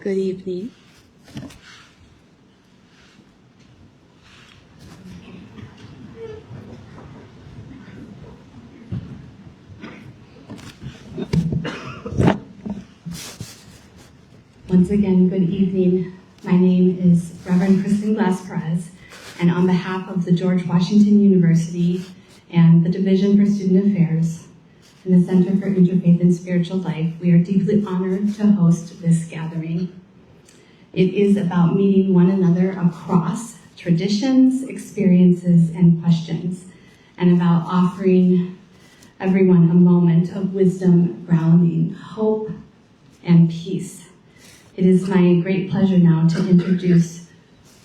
Good evening. Once again, good evening. My name is Reverend Kristen Glass-Perez, and on behalf of the George Washington University and the Division for Student Affairs and the Center for Interfaith and Spiritual Life, we are deeply honored to host this gathering. It is about meeting one another across traditions, experiences, and questions, and about offering everyone a moment of wisdom, grounding, hope, and peace. It is my great pleasure now to introduce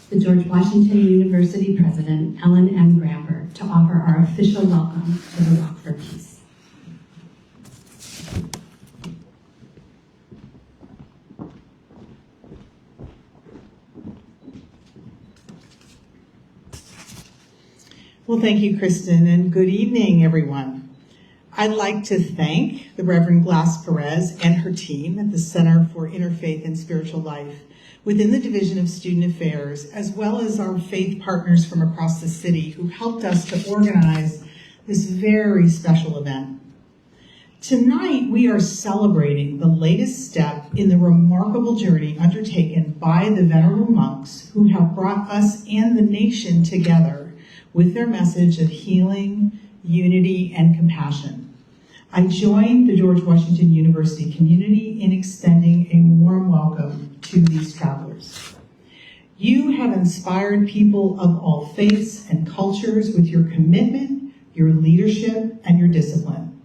the George Washington University President, Ellen M. Gramberg, to offer our official welcome to the Walk for Peace. Well, thank you, Kristen, and good evening, everyone. I'd like to thank the Reverend Glass-Perez and her team at the Center for Interfaith and Spiritual Life within the Division of Student Affairs, as well as our faith partners from across the city who helped us to organize this very special event. Tonight, we are celebrating the latest step in the remarkable journey undertaken by the venerable monks who have brought us and the nation together with their message of healing, unity, and compassion. I join the George Washington University community in extending a warm welcome to these travelers. You have inspired people of all faiths and cultures with your commitment, your leadership, and your discipline.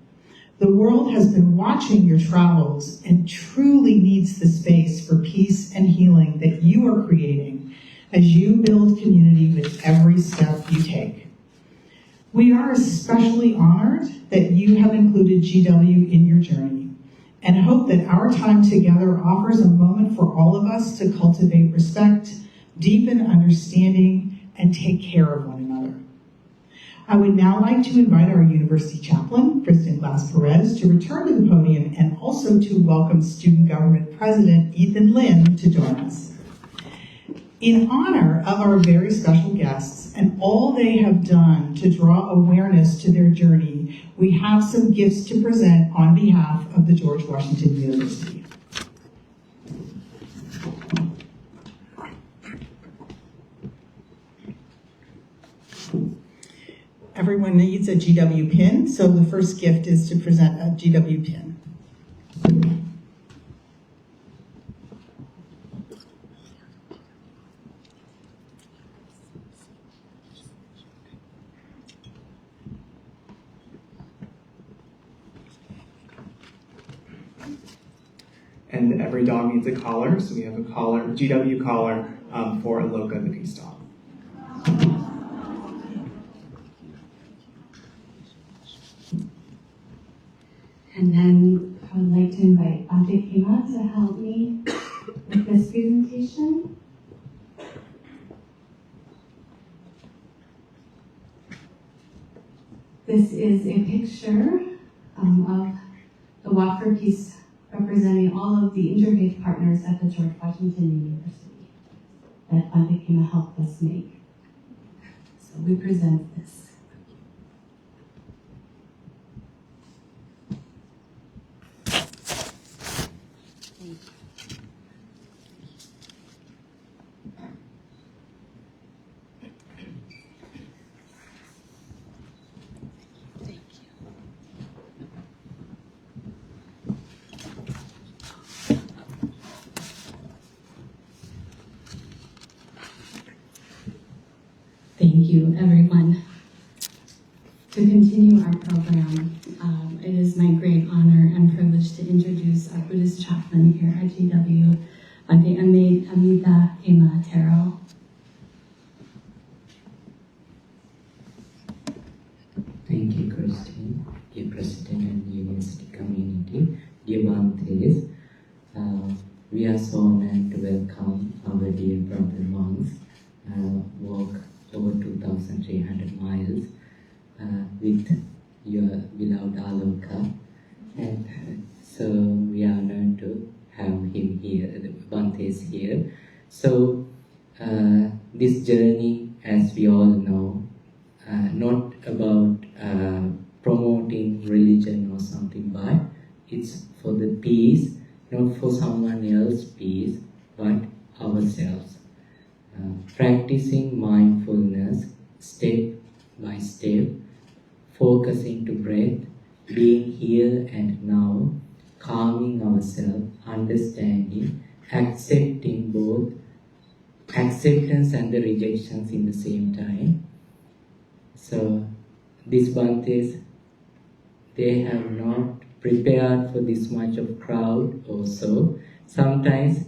The world has been watching your travels and truly needs the space for peace and healing that you are creating as you build community with every step you take. We are especially honored that you have included GW in your journey and hope that our time together offers a moment for all of us to cultivate respect, deepen understanding, and take care of one another. I would now like to invite our university chaplain, Kristen Glass-Perez, to return to the podium and also to welcome Student Government President Ethan Lin to join us. In honor of our very special guests and all they have done to draw awareness to their journey, we have some gifts to present on behalf of the George Washington University. Everyone needs a GW pin, so the first gift is to present a GW pin. And every dog needs a collar, so we have a collar, GW collar, for Aloka the peace dog. And then I would like to invite Bante Kema to help me with this presentation. This is a picture of the Walk for Peace representing all of the interfaith partners at the George Washington University that Bante Kema helped us make. So we present this. Thank you, everyone. To continue our program, it is my great honor and privilege to introduce our Buddhist chaplain here at GW, Bante Amita Kema Taro. Thank you, Christine, dear President and University community, dear Bhantes. We are so honored to welcome our dear brother monks, walk over 2,300 miles with your beloved Aloka. And so we are honored to have him here, Bhante is here. So this journey, as we all know, not about promoting religion or something, but it's for the peace, not for someone else's peace, but ourselves. Practicing mindfulness step by step, focusing to breath, being here and now, calming ourselves, understanding, accepting both acceptance and the rejections in the same time. So these Bhantes, they have not prepared for this much of crowd also. Sometimes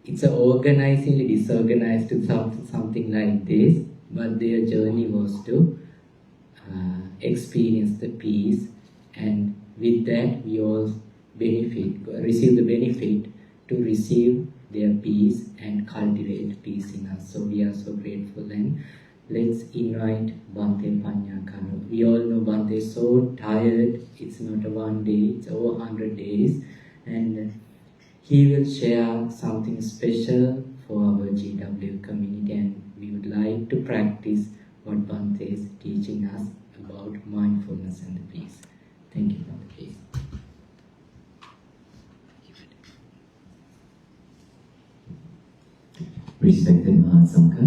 it's organizingly disorganized to something like this, but their journey was to experience the peace, and with that we all receive the benefit to receive their peace and cultivate peace in us. So we are so grateful, and let's invite Bhante Panyakaro. We all know Bhante is so tired. It's not a one day, it's over 100 days, and he will share something special for our GW community, and we would like to practice what Bhante is teaching us about mindfulness and the peace. Thank you, Bhante. Please. Respected Mahasangha,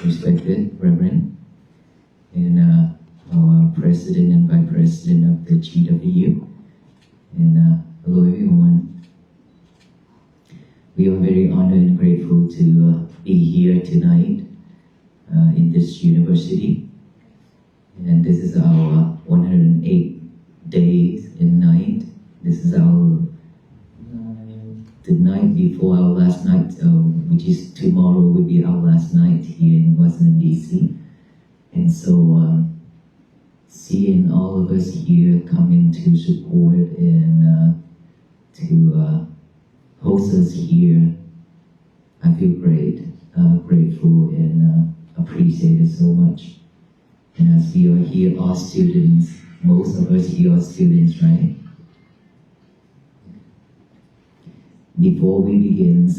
respected Reverend, and our President and Vice President of the GWU, and hello everyone. We are very honored and grateful to be here tonight in this university, and this is our 108 days and night. This is our the night before our last night, which is tomorrow, will be our last night here in Washington DC. And so seeing all of us here coming to support and to host us here, I feel grateful and appreciate it so much. And as we are here, all students, most of us here are students, right? Before we begin,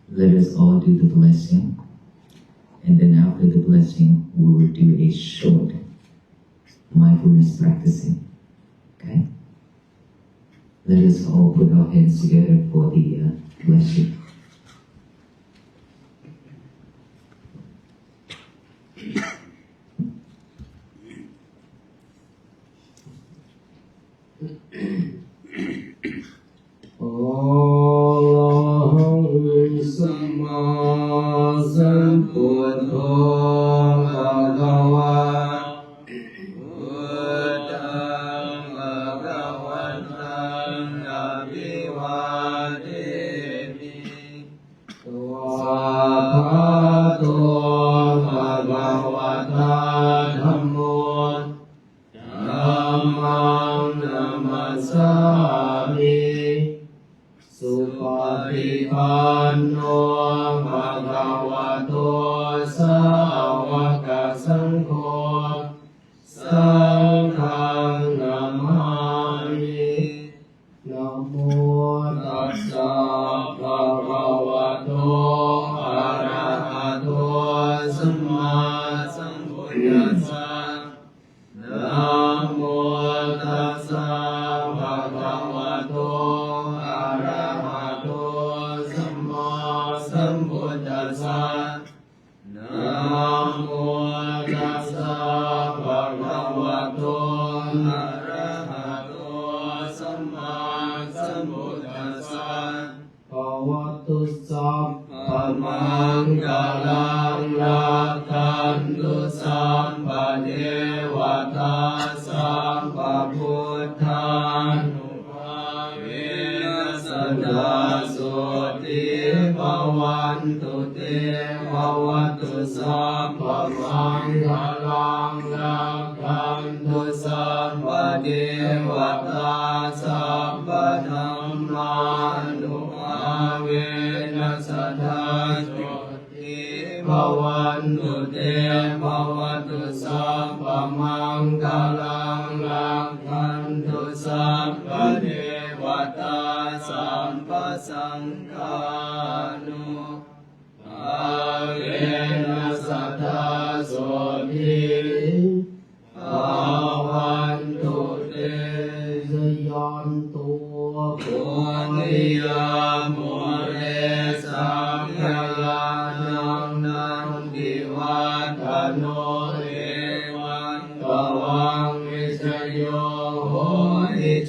let us all do the blessing. And then after the blessing, we will do a short mindfulness practicing. Okay? Let us all put our hands together for the blessing.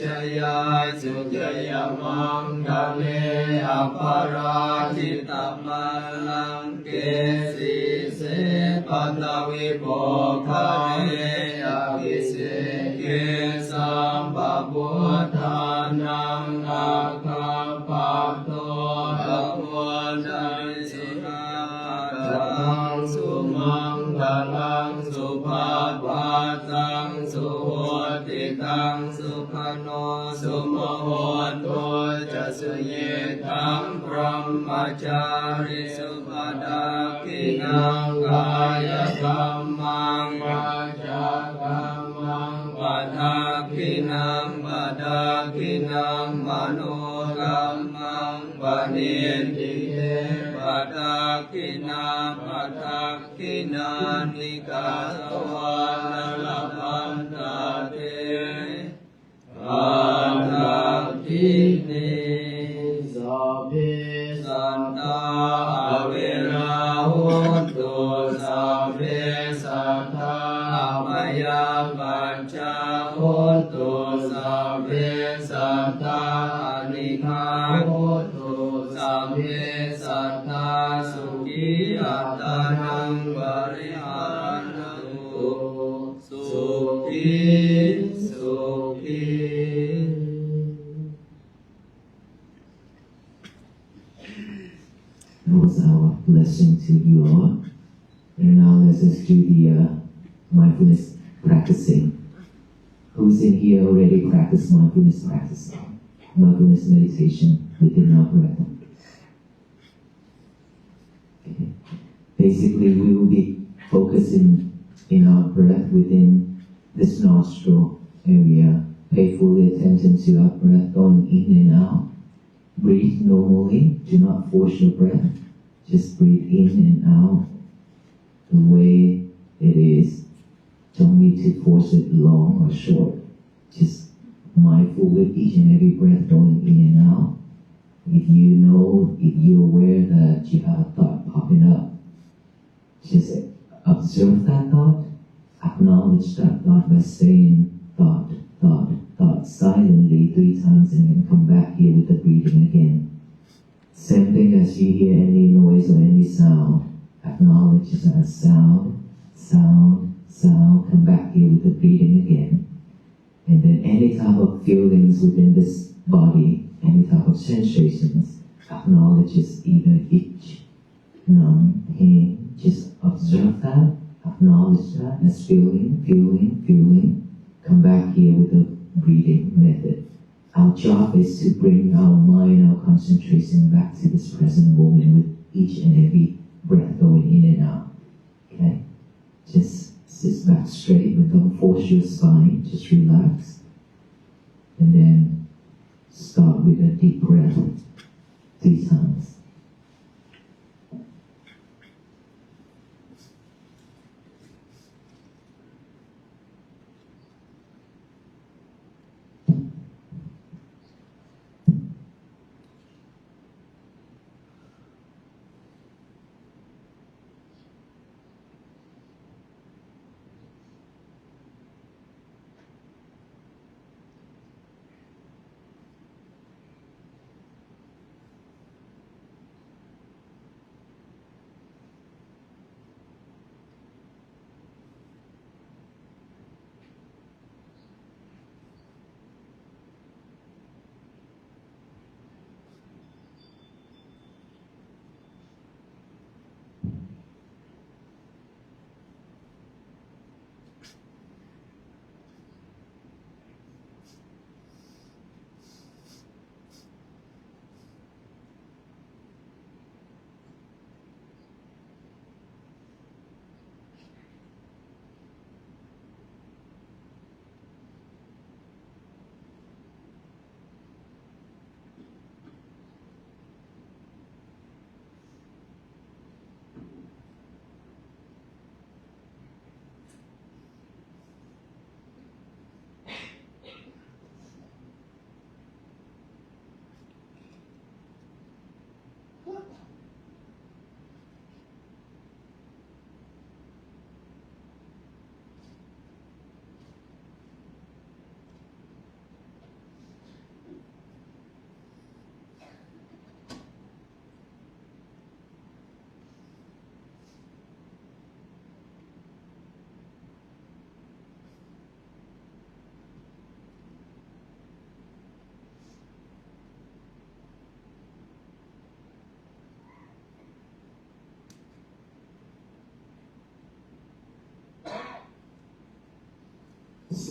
ชยาสุจยมังคะเลอปาราชิตมัลลังเกสีเสปัตวิโภคะเรอภิเสเกสัมปพุทธานังอาคาปะโตอะโพนังสุนาทังสุมังคลังสุภาพาตังสุโหติตังสุขโนสุมโหตุจะสุเยตังพรหมจาริสุปดาคินังกายกรรมังวาจากรรมังปัฏฐาคินังปัฏฐาคินังมโนกรรมังปณิทิเตปัฏฐาคินาปัฏฐาคินานิกาสวานลพันตาเตปัฏฐาคิเนสัพเพสันตาอเวราหุตุสัพเพสัทธามยาปัญจโหตุสัพเพสัทธานิฆาโหตุสัพเพสัทธาสุขีอัตตานังบริหารตุสุขีสุขี That was our blessing to you all. And now let's just do the mindfulness practicing. Who's in here already practice mindfulness practice? Mindfulness meditation within our breath. Okay. Basically, we will be focusing in our breath within this nostril area. Pay full attention to our breath going in and out. Breathe normally. Do not force your breath. Just breathe in and out the way it is. Don't need to force it long or short. Just mindful with each and every breath going in and out. If you're aware that you have a thought popping up, just observe that thought, acknowledge that thought by saying thought, thought, thought silently 3 times and then come back here with the breathing again. Same thing as you hear any noise or any sound, acknowledge that sound, sound, sound, come back here with the breathing again. And then any type of feelings within this body, any type of sensations, acknowledges either itch, numb, pain, just observe that, acknowledge that as feeling, feeling, feeling, come back here with the breathing method. Our job is to bring our mind, our concentration back to this present moment with each and every breath going in and out. Okay? Just sit back straight, but don't force your spine, just relax. And then start with a deep breath 3 times.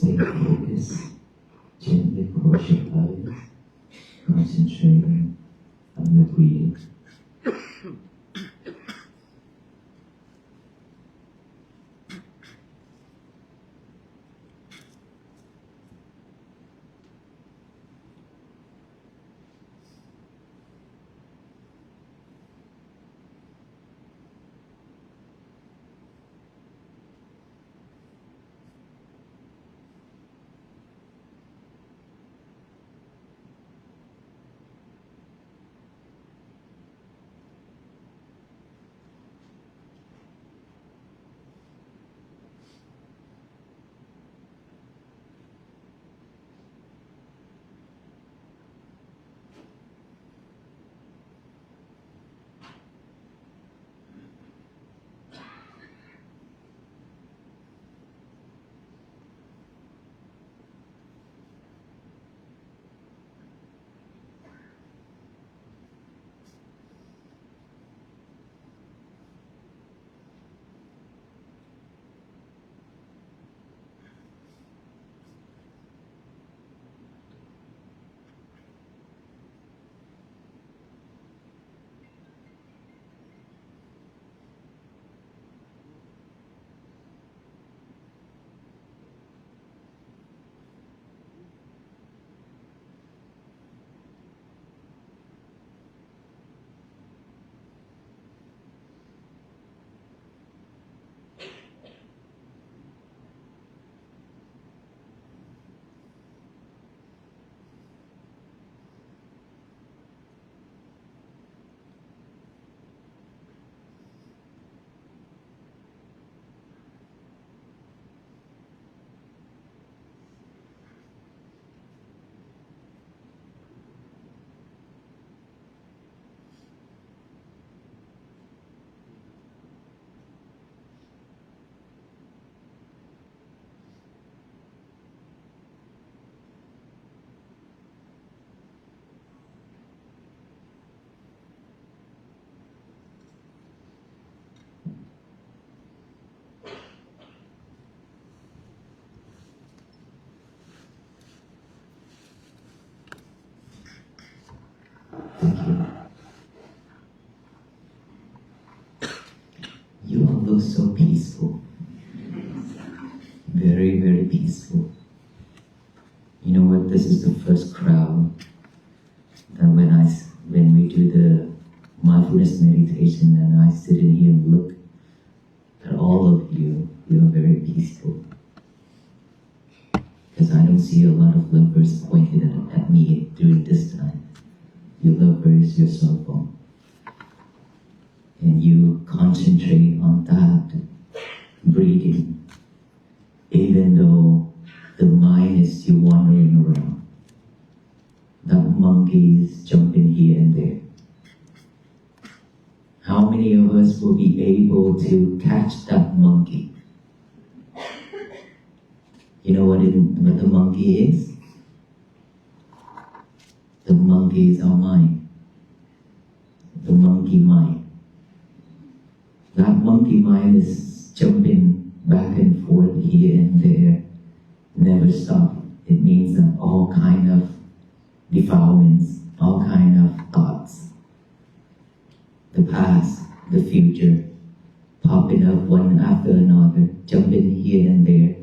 stay focused. Gently close your eyes. Concentrating on your breathing. You all look so peaceful. Very, very peaceful. You know what? This is the first crowd that when we do the mindfulness meditation and I sit in here and look at all of you, you are very peaceful. Because I don't see a lot of lovers pointed at me during this time. You lovers your cell phone. And you concentrate on that breathing, even though the mind is still wandering around. That monkey is jumping here and there. How many of us will be able to catch that monkey? You know what the monkey is? The monkey is our mind. The monkey mind. That monkey mind is jumping back and forth here and there, never stop. It means that all kind of defilements, all kind of thoughts, the past, the future, popping up one after another, jumping here and there.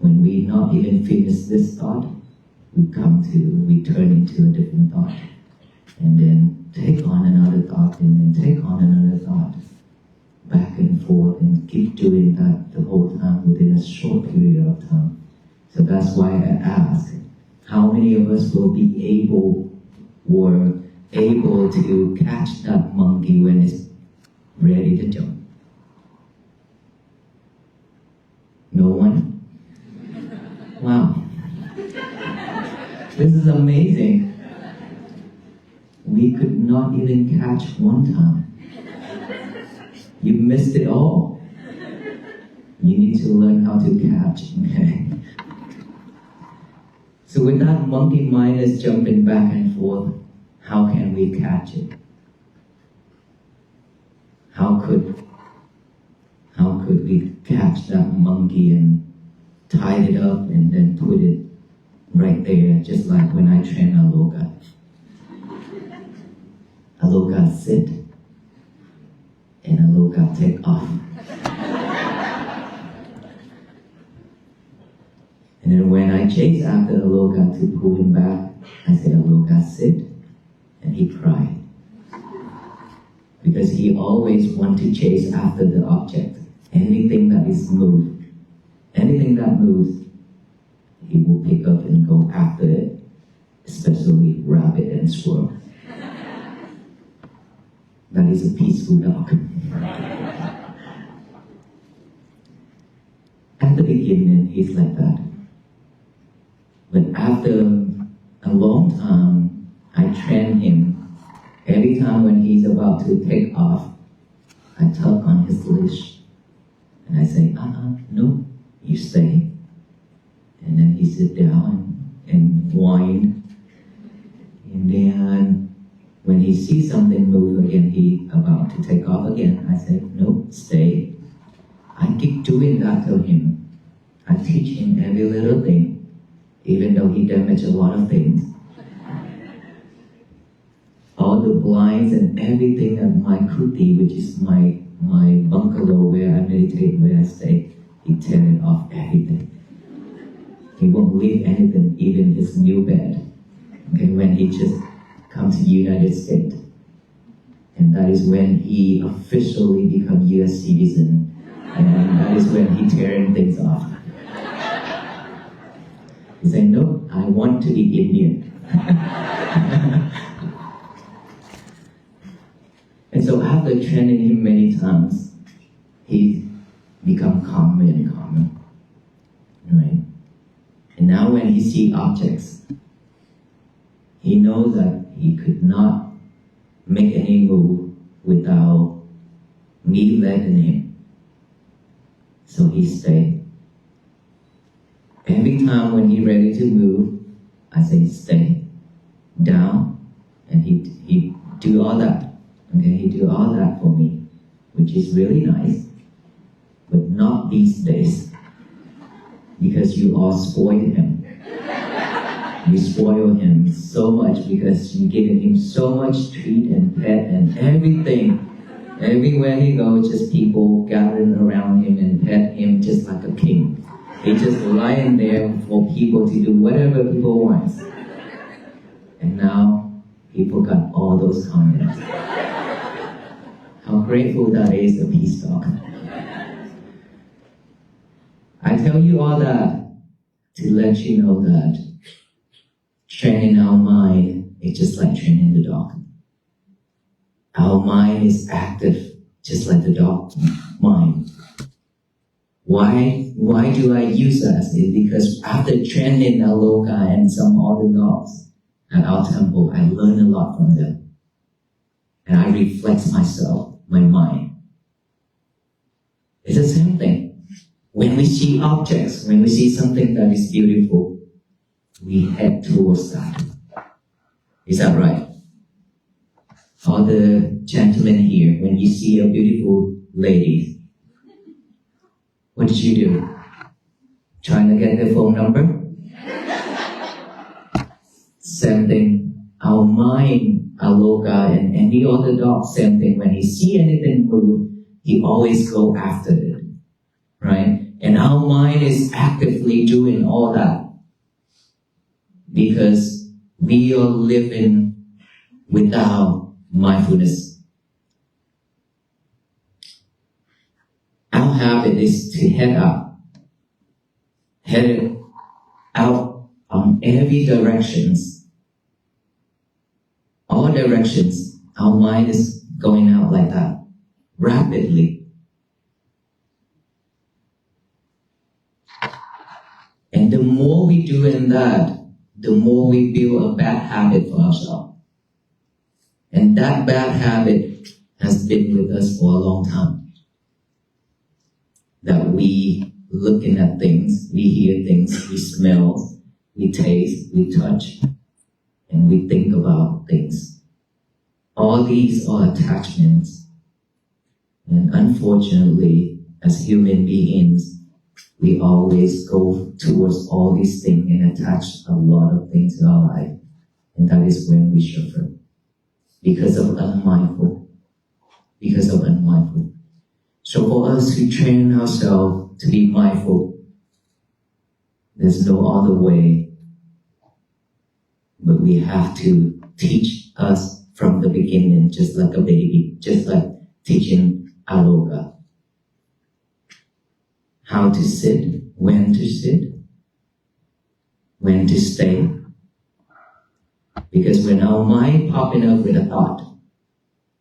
When we not even finish this thought, we turn into a different thought, and then take on another thought, and then take on another thought. Back and forth, and keep doing that the whole time within a short period of time. So that's why I ask, how many of us will be able to catch that monkey when it's ready to jump? No one? Wow. This is amazing. We could not even catch one time. You missed it all. You need to learn how to catch, okay? So with that monkey mind is jumping back and forth, how can we catch it? How could we catch that monkey and tied it up and then put it right there, just like when I train Aloka. Aloka sit and Aloka take off. And then when I chase after Aloka to pull him back, I say, Aloka sit, and he cried. Because he always wants to chase after the object. Anything that is moved, anything that moves, he will pick up and go after it, especially rabbit and squirrel. That is a peaceful dog. At the beginning, he's like that. But after a long time, I train him. Every time when he's about to take off, I tug on his leash. And I say, no, you stay. And then he sit down and whine. And then when he sees something move again, he about to take off again, I say, no, stay. I keep doing that to him. I teach him every little thing, even though he damaged a lot of things. All the blinds and everything of my kuti, which is my bungalow where I meditate, where I stay, he tear it off everything. He won't leave anything, even his new bed. Okay, when he just comes to United States. And that is when he officially becomes US citizen. And that is when he tearing things off. He said, no, I want to be Indian. And so after training him many times, he become calmer and calmer. Right? And now when he sees objects, he knows that he could not make any move without me letting him. So he stay. Every time when he ready to move, I say stay, down, and he do all that. Okay, he do all that for me, which is really nice, but not these days, because you all spoiled him. You spoil him so much because you giving him so much treat and pet and everything. Everywhere he goes, just people gathering around him and pet him just like a king. He just lying there for people to do whatever people want. And now people got all those comments. How grateful that is, a peace dog. I tell you all that to let you know that training our mind is just like training the dog. Our mind is active, just like the dog mind. Why do I use that? It's because after training Aloka and some other dogs at our temple, I learn a lot from them. And I reflect myself, my mind. It's the same thing. When we see objects, when we see something that is beautiful, we head towards that. Is that right? All the gentlemen here, when you see a beautiful lady, what did you do? Trying to get their phone number? Same thing. Our mind, Aloka, and any other dog, same thing. When he see anything move, he always go after it, right? And our mind is actively doing all that because we are living without mindfulness. Our habit is to head out on every directions. All directions, our mind is going out like that, rapidly. And the more we do in that, the more we build a bad habit for ourselves. And that bad habit has been with us for a long time. That we looking at things, we hear things, we smell, we taste, we touch, and we think about things. All these are attachments. And unfortunately, as human beings, we always go towards all these things and attach a lot of things to our life. And that is when we suffer. Because of unmindful. Because of unmindful. So for us to train ourselves to be mindful, there's no other way. But we have to teach us from the beginning, just like a baby, just like teaching Aloka. How to sit, when to stay. Because when our mind popping up with a thought,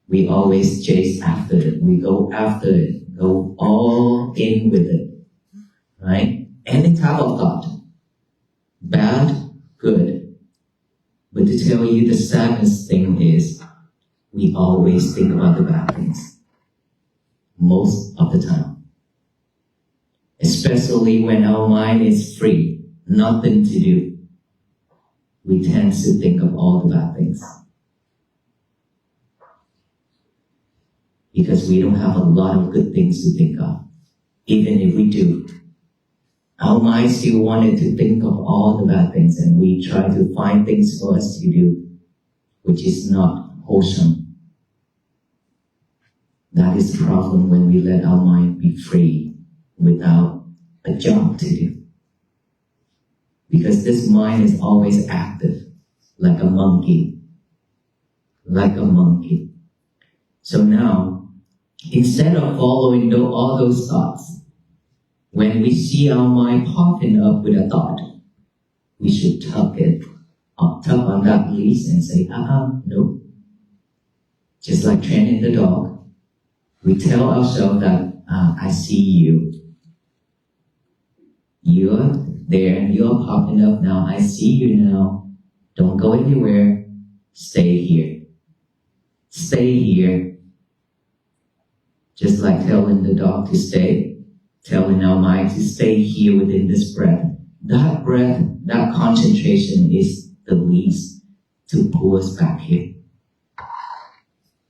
we always chase after it. We go after it, go all in with it, right? Any type of thought, bad, good. But to tell you the saddest thing is, we always think about the bad things. Most of the time. Especially when our mind is free, nothing to do. We tend to think of all the bad things. Because we don't have a lot of good things to think of. Even if we do, our mind still wanted to think of all the bad things, and we try to find things for us to do, which is not wholesome. That is the problem when we let our mind be free without a job to do. Because this mind is always active, like a monkey. Like a monkey. So now, instead of following all those thoughts, when we see our mind popping up with a thought, we should tuck it up top on that leash and say, no. Just like training the dog, we tell ourselves that, I see you. You're there, you're popping up now, I see you now. Don't go anywhere, stay here. Stay here. Just like telling the dog to stay, telling our mind to stay here within this breath. That breath, that concentration is the least to pull us back here.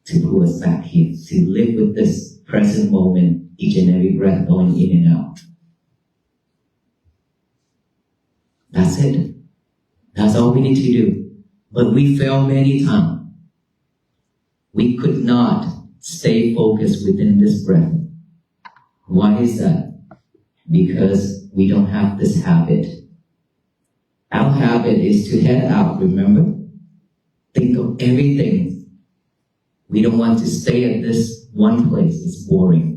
To pull us back here. To live with this present moment, each and every breath going in and out. That's it. That's all we need to do. But we fail many times. We could not stay focused within this breath. Why is that? Because we don't have this habit. Our habit is to head out, remember? Think of everything. We don't want to stay at this one place. It's boring.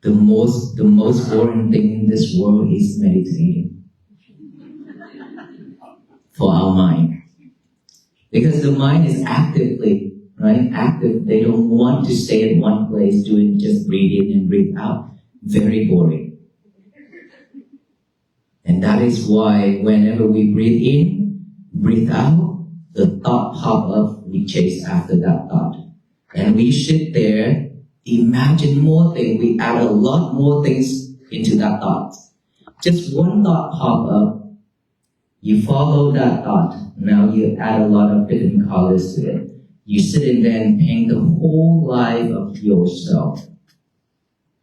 The most boring thing in this world is meditating. For our mind. Because the mind is actively, right? Active. They don't want to stay at one place doing just breathe in and breathe out. Very boring. And that is why whenever we breathe in, breathe out, the thought pop up, we chase after that thought. And we sit there, imagine more things, we add a lot more things into that thought. Just one thought pop up, you follow that thought. Now you add a lot of different colors to it. You sit in there and paint the whole life of yourself.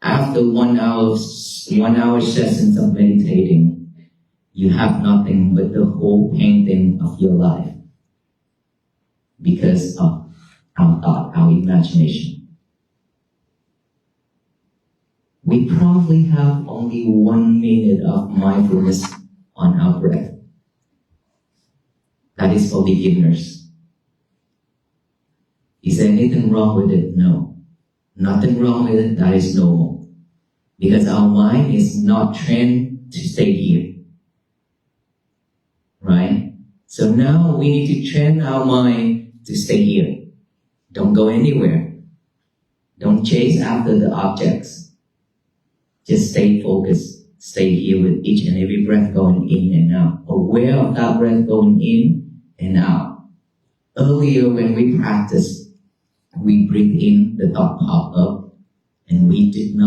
After 1 hour sessions of meditating, you have nothing but the whole painting of your life. Because of our thought, our imagination. We probably have only 1 minute of mindfulness on our breath. That is for beginners. Is there anything wrong with it? No. Nothing wrong with it, that is normal. Because our mind is not trained to stay here. Right? So now we need to train our mind to stay here. Don't go anywhere. Don't chase after the objects. Just stay focused. Stay here with each and every breath going in and out. Aware of that breath going in and out. Earlier when we practiced, we breathe in, the thought pop up, and we didn't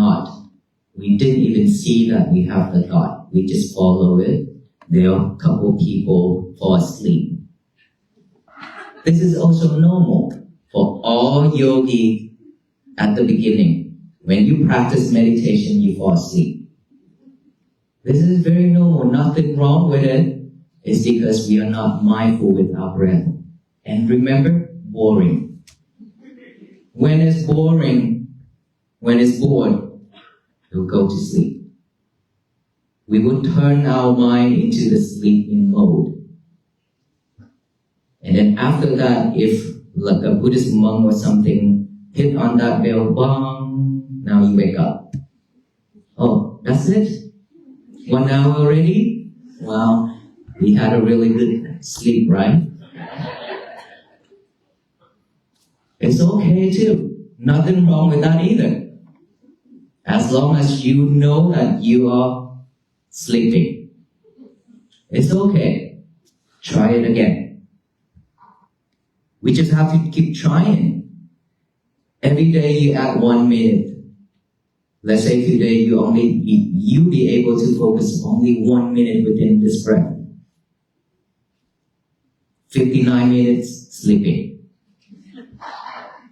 even see that we have the thought. We just follow it. There are a couple people fall asleep. This is also normal for all yogi at the beginning. When you practice meditation, you fall asleep. This is very normal, nothing wrong with it. It's because we are not mindful with our breath. And remember, boring. When it's boring, when it's bored, we'll go to sleep. We will turn our mind into the sleeping mode. And then after that, if like a Buddhist monk or something hit on that bell, bang, now you wake up. Oh, that's it? 1 hour already? Wow, we had a really good sleep, right? It's okay too. Nothing wrong with that either. As long as you know that you are sleeping. It's okay. Try it again. We just have to keep trying. Every day you add 1 minute. Let's say today you be able to focus only 1 minute within this breath. 59 minutes sleeping.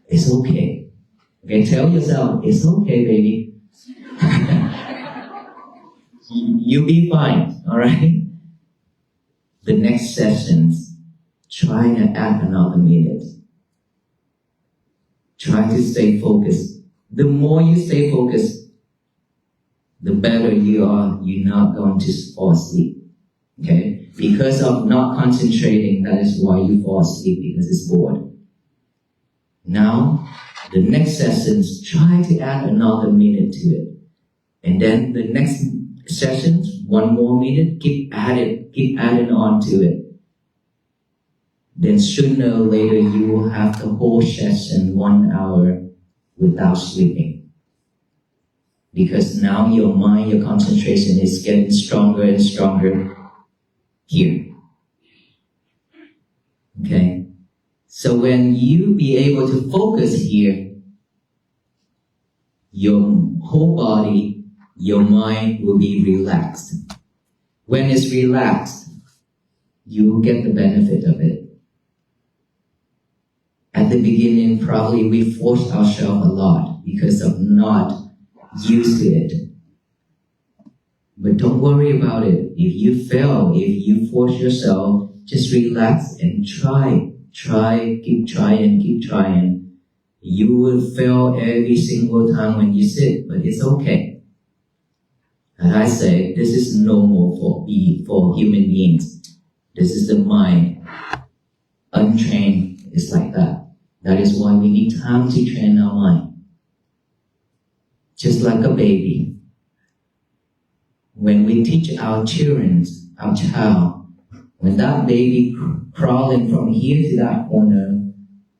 It's okay. Okay, tell yourself, it's okay, baby. You'll be fine, alright? The next sessions, try to add another minute. Try to stay focused. The more you stay focused, the better you are. You're not going to fall asleep. Okay? Because of not concentrating, that is why you fall asleep, because it's bored. Now, the next sessions, try to add another minute to it. And then the next sessions, 1 more minute, keep adding on to it. Then sooner or later, you will have the whole session 1 hour without sleeping. Because now your mind, your concentration is getting stronger and stronger here. Okay? So when you be able to focus here, your whole body, your mind will be relaxed. When it's relaxed, you will get the benefit of it. At the beginning, probably we forced ourselves a lot because of not used to it. But don't worry about it. If you fail, if you force yourself, just relax and try, keep trying. You will fail every single time when you sit, but it's okay. As I say, this is normal for human beings. This is the mind. Untrained is like that. That is why we need time to train our mind. Just like a baby. When we teach our child, when that baby crawling from here to that corner,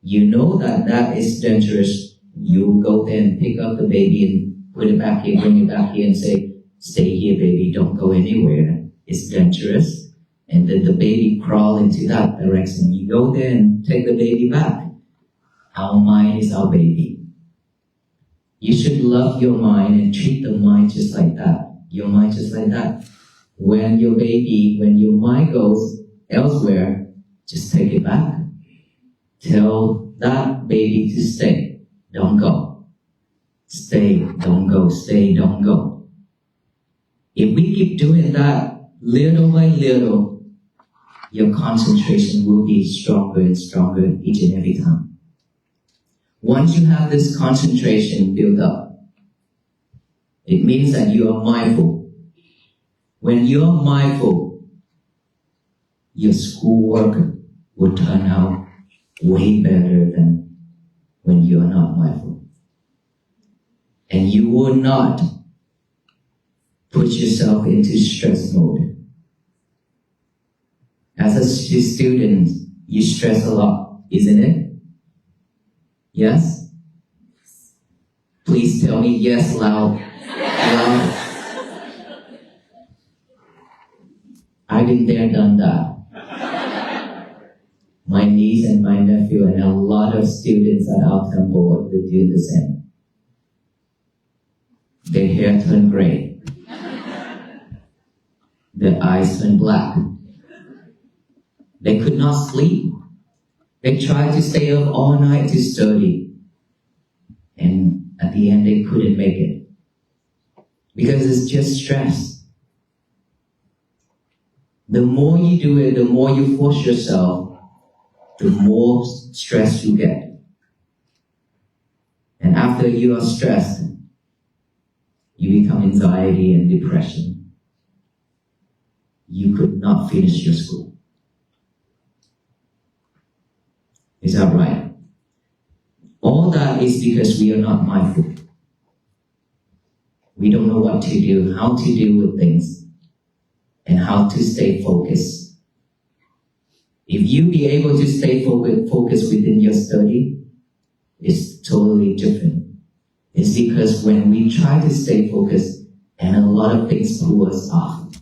you know that is dangerous. You go there and pick up the baby and put it back here, bring it back here and say, stay here, baby, don't go anywhere. It's dangerous. And then the baby crawl into that direction. You go there and take the baby back. Our mind is our baby. You should love your mind and treat the mind just like that. Your mind just like that. When your mind goes elsewhere, just take it back. Tell that baby to stay. Don't go. Stay, don't go. Stay, don't go. If we keep doing that little by little, your concentration will be stronger and stronger each and every time. Once you have this concentration built up, it means that you are mindful. When you are mindful, your schoolwork will turn out way better than when you are not mindful. And you will not put yourself into stress mode. As a student, you stress a lot, isn't it? Yes? Please tell me yes loud. I've been there, done that. My niece and my nephew and a lot of students at our temple will do the same. Their hair turned gray. Their eyes turned black. They could not sleep. They tried to stay up all night to study. And at the end they couldn't make it. Because it's just stress. The more you do it, the more you force yourself, the more stress you get. And after you are stressed, you become anxiety and depression. You could not finish your school. Is that right? All that is because we are not mindful. We don't know what to do, how to deal with things, and how to stay focused. If you be able to stay focused within your study, it's totally different. It's because when we try to stay focused, and a lot of things pull us off,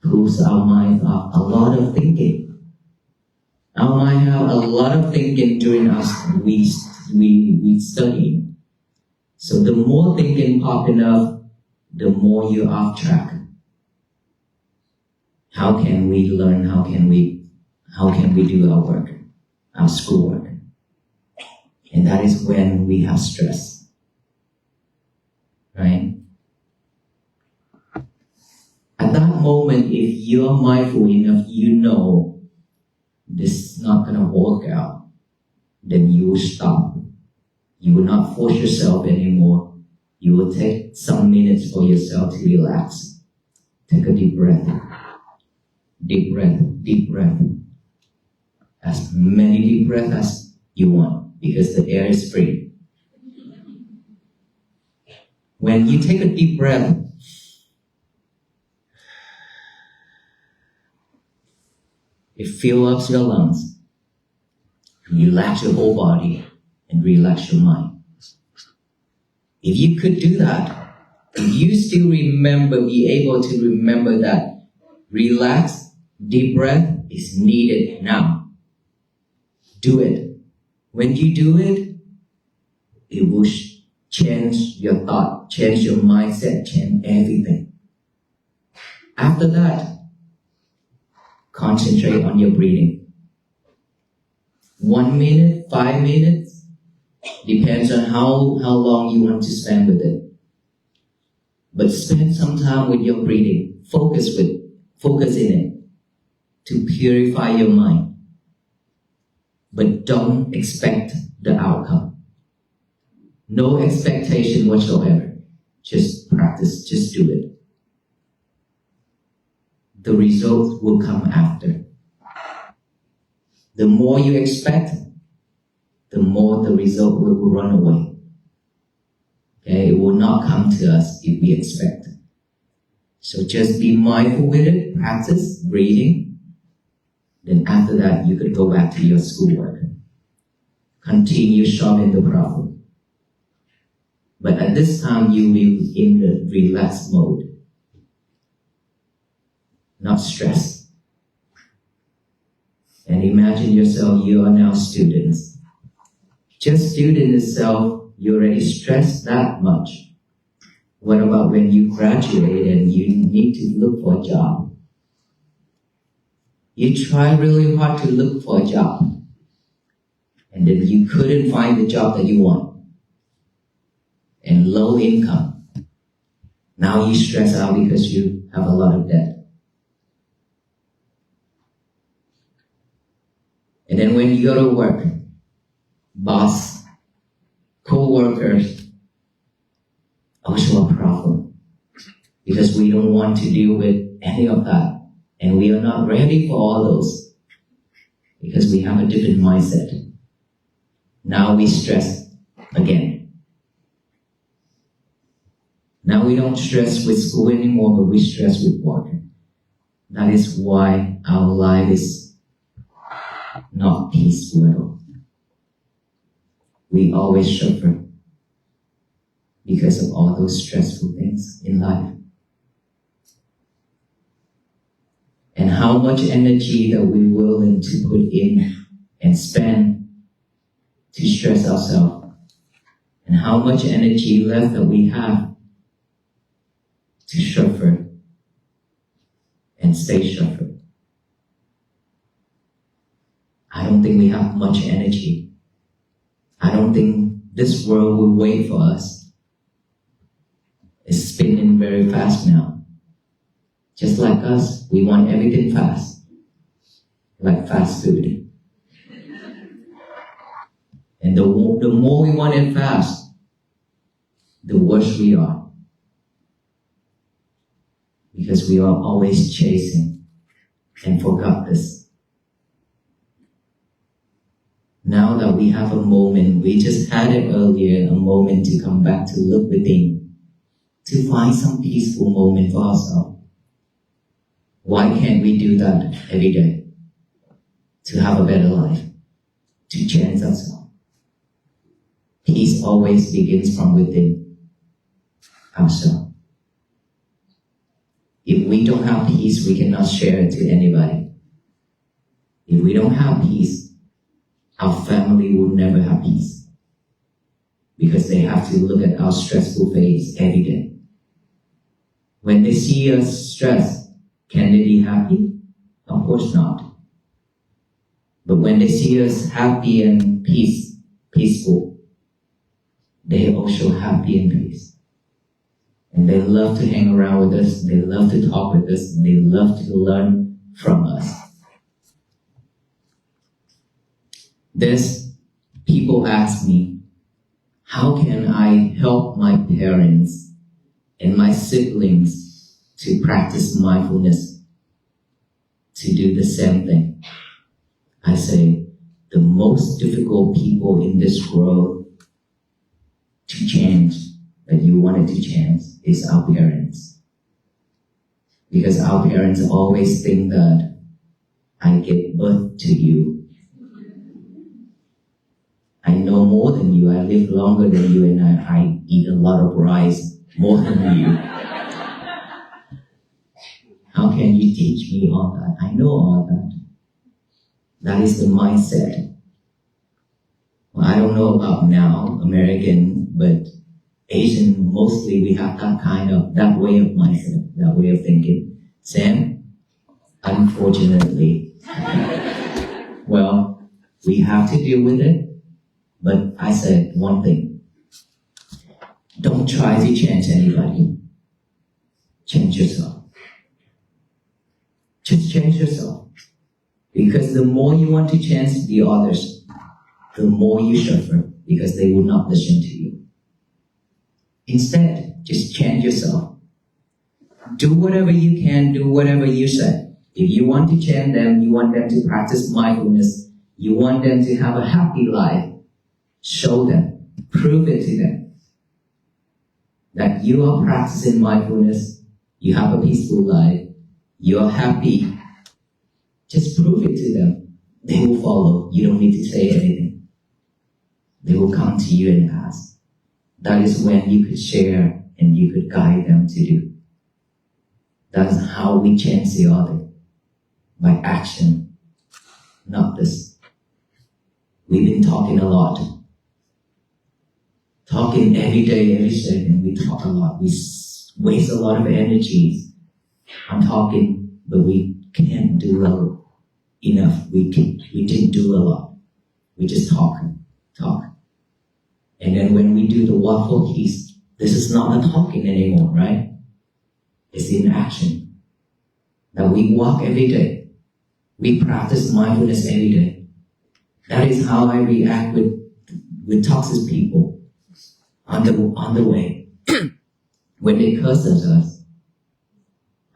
pulls our mind off, a lot of thinking. Our mind have a lot of thinking during us we study. So the more thinking popping up, the more you're off track. How can we learn? How can we do our work, our schoolwork? And that is when we have stress, right? At that moment, if you're mindful enough, you know this is not going to work out, then you will stop. You will not force yourself anymore. You will take some minutes for yourself to relax. Take a deep breath. Deep breath, deep breath. As many deep breaths as you want, because the air is free. When you take a deep breath, it fills up your lungs. Relax your whole body and relax your mind. If you could do that, if you still be able to remember that relax, deep breath is needed now. Do it. When you do it, it will change your thought, change your mindset, change everything. After that, concentrate on your breathing. 1 minute, 5 minutes, depends on how long you want to spend with it. But spend some time with your breathing. Focus in it to purify your mind. But don't expect the outcome. No expectation whatsoever. Just practice, just do it. The results will come after. The more you expect, the more the result will run away. Okay, it will not come to us if we expect. So just be mindful with it, practice breathing. Then after that, you could go back to your schoolwork. Continue solving the problem. But at this time, you will be in the relaxed mode. Not stressed. And imagine yourself, you are now students. Just student itself, you already stressed that much. What about when you graduate and you need to look for a job? You try really hard to look for a job. And then you couldn't find the job that you want. And low income. Now you stress out because you have a lot of debt. And then when you go to work, boss, co-workers, also a problem. Because we don't want to deal with any of that. And we are not ready for all those. Because we have a different mindset. Now we stress again. Now we don't stress with school anymore, but we stress with work. That is why our life is not peaceful at all. We always suffer because of all those stressful things in life. And how much energy that we're willing to put in and spend to stress ourselves, and how much energy left that we have to suffer and stay suffer. I don't think we have much energy. I don't think this world will wait for us. It's spinning very fast now. Just like us, we want everything fast, like fast food. And the more we want it fast, the worse we are. Because we are always chasing and forgot this. Now that we have a moment, we just had it earlier, a moment to come back to look within, to find some peaceful moment for ourselves. Why can't we do that every day? To have a better life, to change ourselves. Peace always begins from within ourselves. If we don't have peace, we cannot share it to anybody. If we don't have peace, our family will never have peace. Because they have to look at our stressful face every day. When they see us stressed, can they be happy? Of course not. But when they see us happy and peaceful, they are also happy and peace. And they love to hang around with us, they love to talk with us, and they love to learn from us. There's people ask me, how can I help my parents and my siblings to practice mindfulness, to do the same thing? I say, the most difficult people in this world to change, that you wanted to change, is our parents. Because our parents always think that I gave birth to you. I know more than you, I live longer than you, and I eat a lot of rice more than you. How can you teach me all that? I know all that. That is the mindset. Well, I don't know about now, American, but Asian, mostly we have that way of mindset, that way of thinking. Sam, unfortunately, well, we have to deal with it. But I said one thing. Don't try to change anybody. Change yourself. Just change yourself. Because the more you want to change the others, the more you suffer, because they will not listen to you. Instead, just change yourself. Do whatever you can, do whatever you say. If you want to change them, you want them to practice mindfulness, you want them to have a happy life, show them, prove it to them that you are practicing mindfulness, you have a peaceful life, you are happy. Just prove it to them. They will follow. You don't need to say anything. They will come to you and ask. That is when you could share and you could guide them to do. That's how we change the other. By action, not this. We've been talking a lot. Talking every day, every second, we talk a lot. We waste a lot of energy on talking, but we can't do enough. We didn't do a lot. We just talk. And then when we do the walk for peace, this is not a talking anymore, right? It's in action. That we walk every day. We practice mindfulness every day. That is how I react with toxic people on the way. When they curse at us,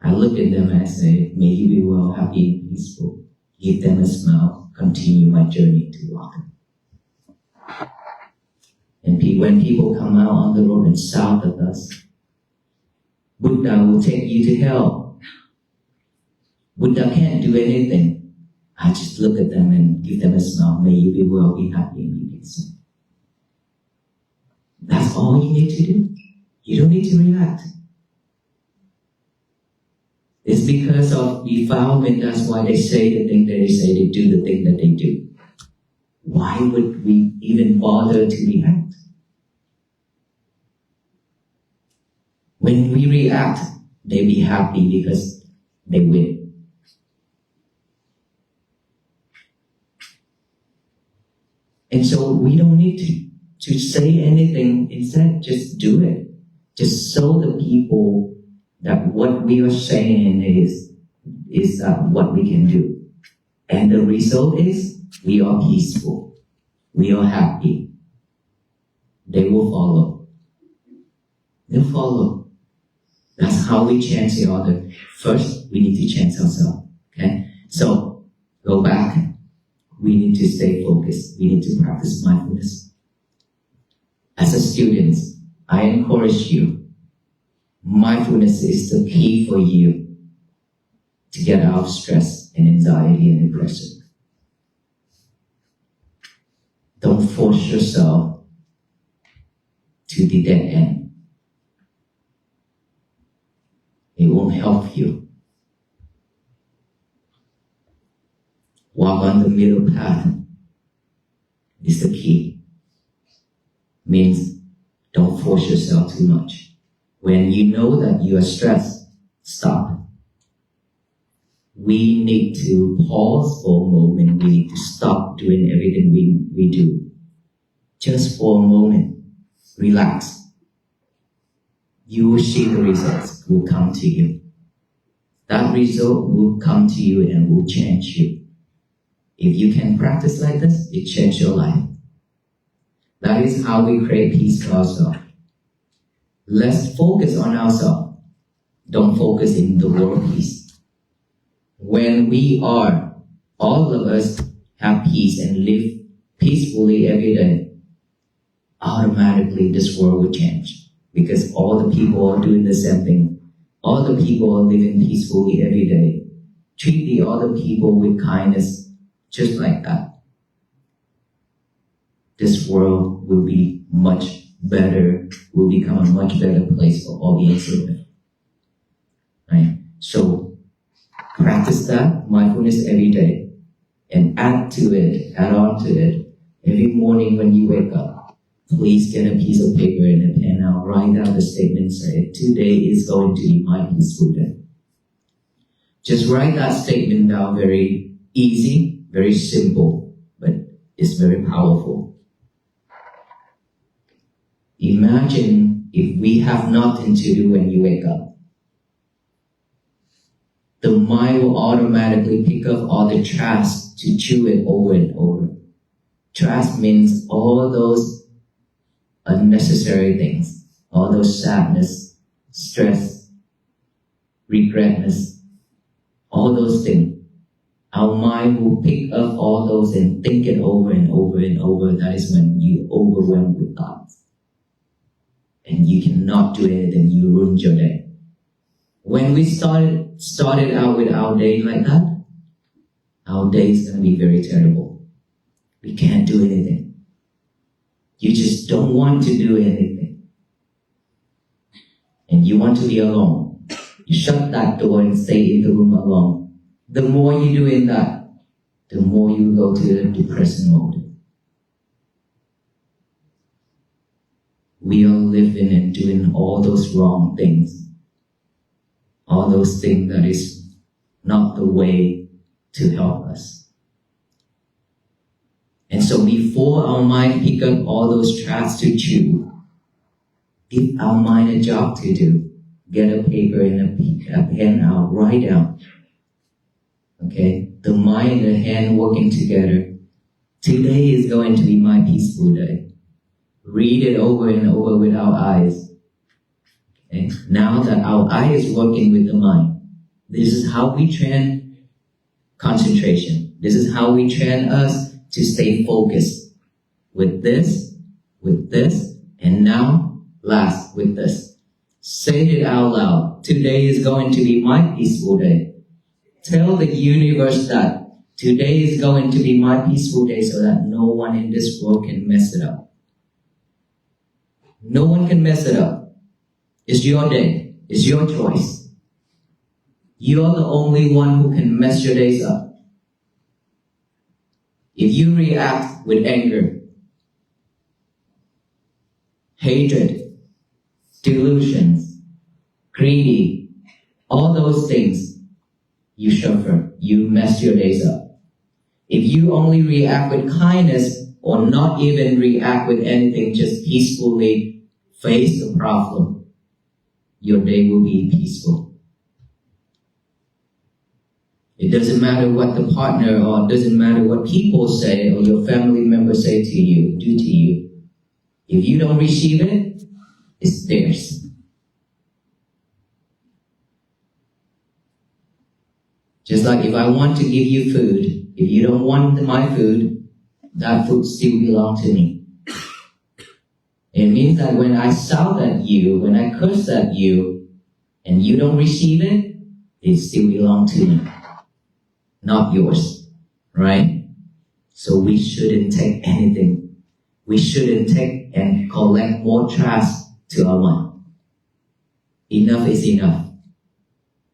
I look at them and I say, may you be well, happy, and peaceful. Give them a smile, continue my journey to walk. And when people come out on the road and shout at us, Buddha will take you to hell. Buddha can't do anything. I just look at them and give them a smile. May you be well, be happy, and be peaceful. That's all you need to do. You don't need to react. It's because of defilement, that's why they say the thing that they say, they do the thing that they do. Why would we even bother to react? When we react, they be happy because they win. And so we don't need to. to say anything. Instead, just do it. Just show the people that what we are saying is what we can do. And the result is we are peaceful. We are happy. They will follow. They'll follow. That's how we change the other. First, we need to change ourselves. Okay? So, go back. We need to stay focused. We need to practice mindfulness. As a student, I encourage you. Mindfulness is the key for you to get out of stress and anxiety and depression. Don't force yourself to the dead end. It won't help you. Walk on the middle path is the key. Means don't force yourself too much. When you know that you are stressed, stop. We need to pause for a moment. We need to stop doing everything we do. Just for a moment, relax. You will see the results will come to you. That result will come to you and will change you. If you can practice like this, it changes your life. That is how we create peace for ourselves. Let's focus on ourselves. Don't focus in the world peace. When we are, all of us have peace and live peacefully every day, automatically this world will change. Because all the people are doing the same thing. All the people are living peacefully every day. Treat the other people with kindness, just like that. This world will be much better, will become a much better place for audience to live. Right? So, practice that mindfulness every day. And add on to it. Every morning when you wake up, please get a piece of paper and a pen out, write down the statement, say, today is going to be my peaceful day. Just write that statement down, very easy, very simple, but it's very powerful. Imagine if we have nothing to do when you wake up. The mind will automatically pick up all the trash to chew it over and over. Trash means all those unnecessary things, all those sadness, stress, regretness, all those things. Our mind will pick up all those and think it over and over and over. That is when you overwhelmed with thoughts. And you cannot do anything, you ruin your day. When we started out with our day like that, our day is going to be very terrible. We can't do anything. You just don't want to do anything. And you want to be alone. You shut that door and stay in the room alone. The more you do in that, the more you go to the depression mode. We are living and doing all those wrong things. All those things that is not the way to help us. And so before our mind pick up all those trash to chew, give our mind a job to do. Get a paper and a pen out, write down. Okay? The mind and the hand working together. Today is going to be my peaceful day. Read it over and over with our eyes. Okay? Now that our eye is working with the mind, this is how we train concentration. This is how we train us to stay focused. With this, and now, last with this. Say it out loud. Today is going to be my peaceful day. Tell the universe that today is going to be my peaceful day so that no one in this world can mess it up. No one can mess it up. It's your day. It's your choice. You're the only one who can mess your days up. If you react with anger, hatred, delusions, greedy, all those things, you suffer. You mess your days up. If you only react with kindness, or not even react with anything, just peacefully face the problem, your day will be peaceful. It doesn't matter what the partner, or it doesn't matter what people say or your family members say to you, do to you. If you don't receive it, it's theirs. Just like if I want to give you food, if you don't want my food, that food still belongs to me. It means that when I shout at you, when I curse at you, and you don't receive it, it still belongs to me, not yours, right? So we shouldn't take anything. We shouldn't take and collect more trash to our mind. Enough is enough.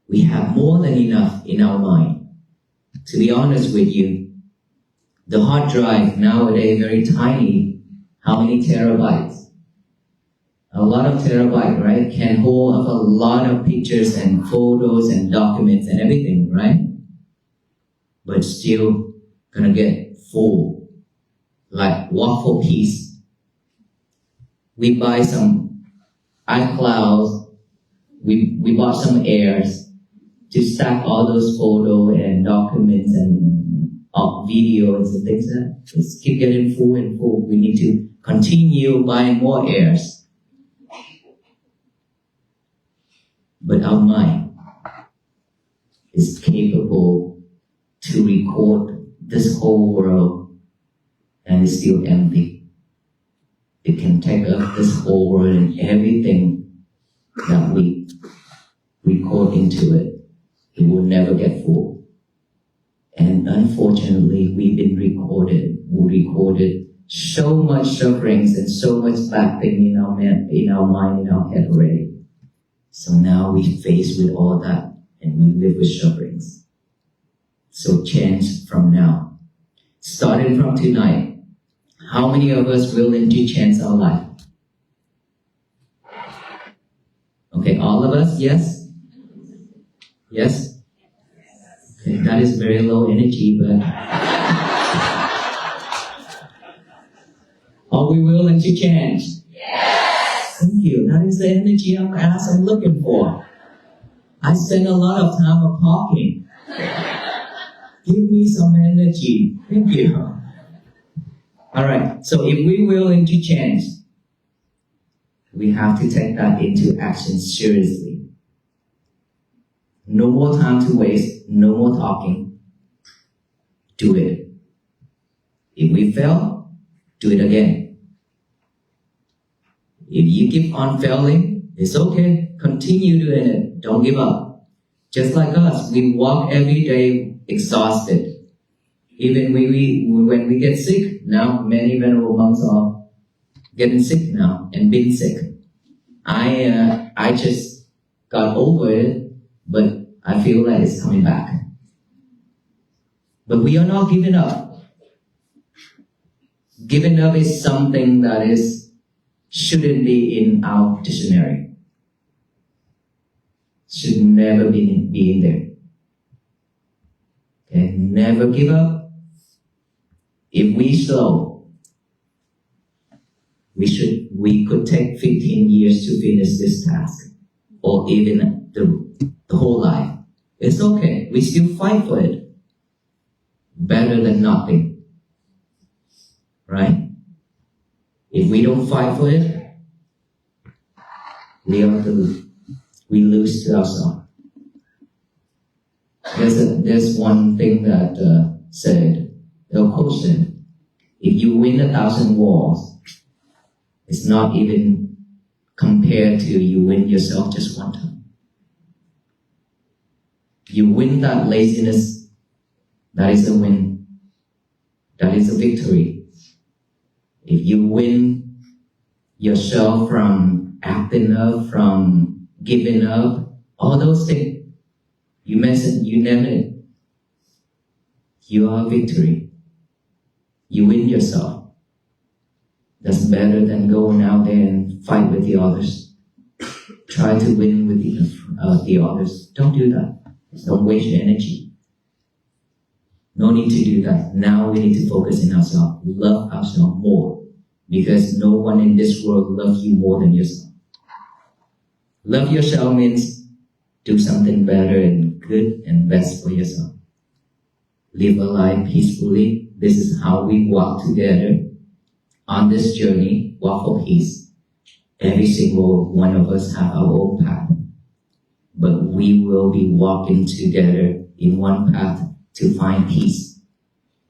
We have more than enough in our mind. To be honest with you, the hard drive nowadays very tiny. How many terabytes? A lot of terabyte, right? Can hold up a lot of pictures and photos and documents and everything, right? But still gonna get full. Like walk for peace. We buy some iClouds. We bought some Airs to stack all those photos and documents and videos and things like that. Just keep getting full and full. We need to continue buying more Airs. But our mind is capable to record this whole world and it's still empty. It can take up this whole world and everything that we record into it. It will never get full. And unfortunately, we've been recorded. We recorded so much sufferings and so much bad thing in our mind, in our head already. So now we face with all that and we live with sufferings. So change from now. Starting from tonight, how many of us willing to change our life? Okay, all of us, yes? Yes? Okay, that is very low energy, but are we willing to change? Yes! Thank you. That is the energy I'm looking for. I spend a lot of time of talking. Give me some energy. Thank you. Alright, so if we're willing to change, we have to take that into action seriously. No more time to waste, no more talking. Do it. If we fail, do it again. If you keep on failing, it's okay. Continue doing it. Don't give up. Just like us, we walk every day exhausted. Even when we get sick, now many venerable monks are getting sick now and being sick. I just got over it, but I feel like it's coming back. But we are not giving up. Giving up is something that shouldn't be in our dictionary. Should never be in there. Okay, never give up. If we slow, we could take 15 years to finish this task, or even the whole life. It's okay. We still fight for it. Better than nothing. Right? If we don't fight for it, we lose to ourselves. There's one thing that said, the quote said, if you win 1,000 wars, it's not even compared to you win yourself just one time. You win that laziness, that is a win. That is a victory. If you win yourself from acting up, from giving up, all those things, you mentioned, you named it. You are a victory. You win yourself. That's better than going out there and fight with the others. Try to win with the others. Don't do that. Don't waste your energy. No need to do that. Now we need to focus in ourselves, love ourselves more, because no one in this world loves you more than yourself. Love yourself means do something better and good and best for yourself. Live a life peacefully. This is how we walk together on this journey, walk for peace. Every single one of us have our own path, but we will be walking together in one path to find peace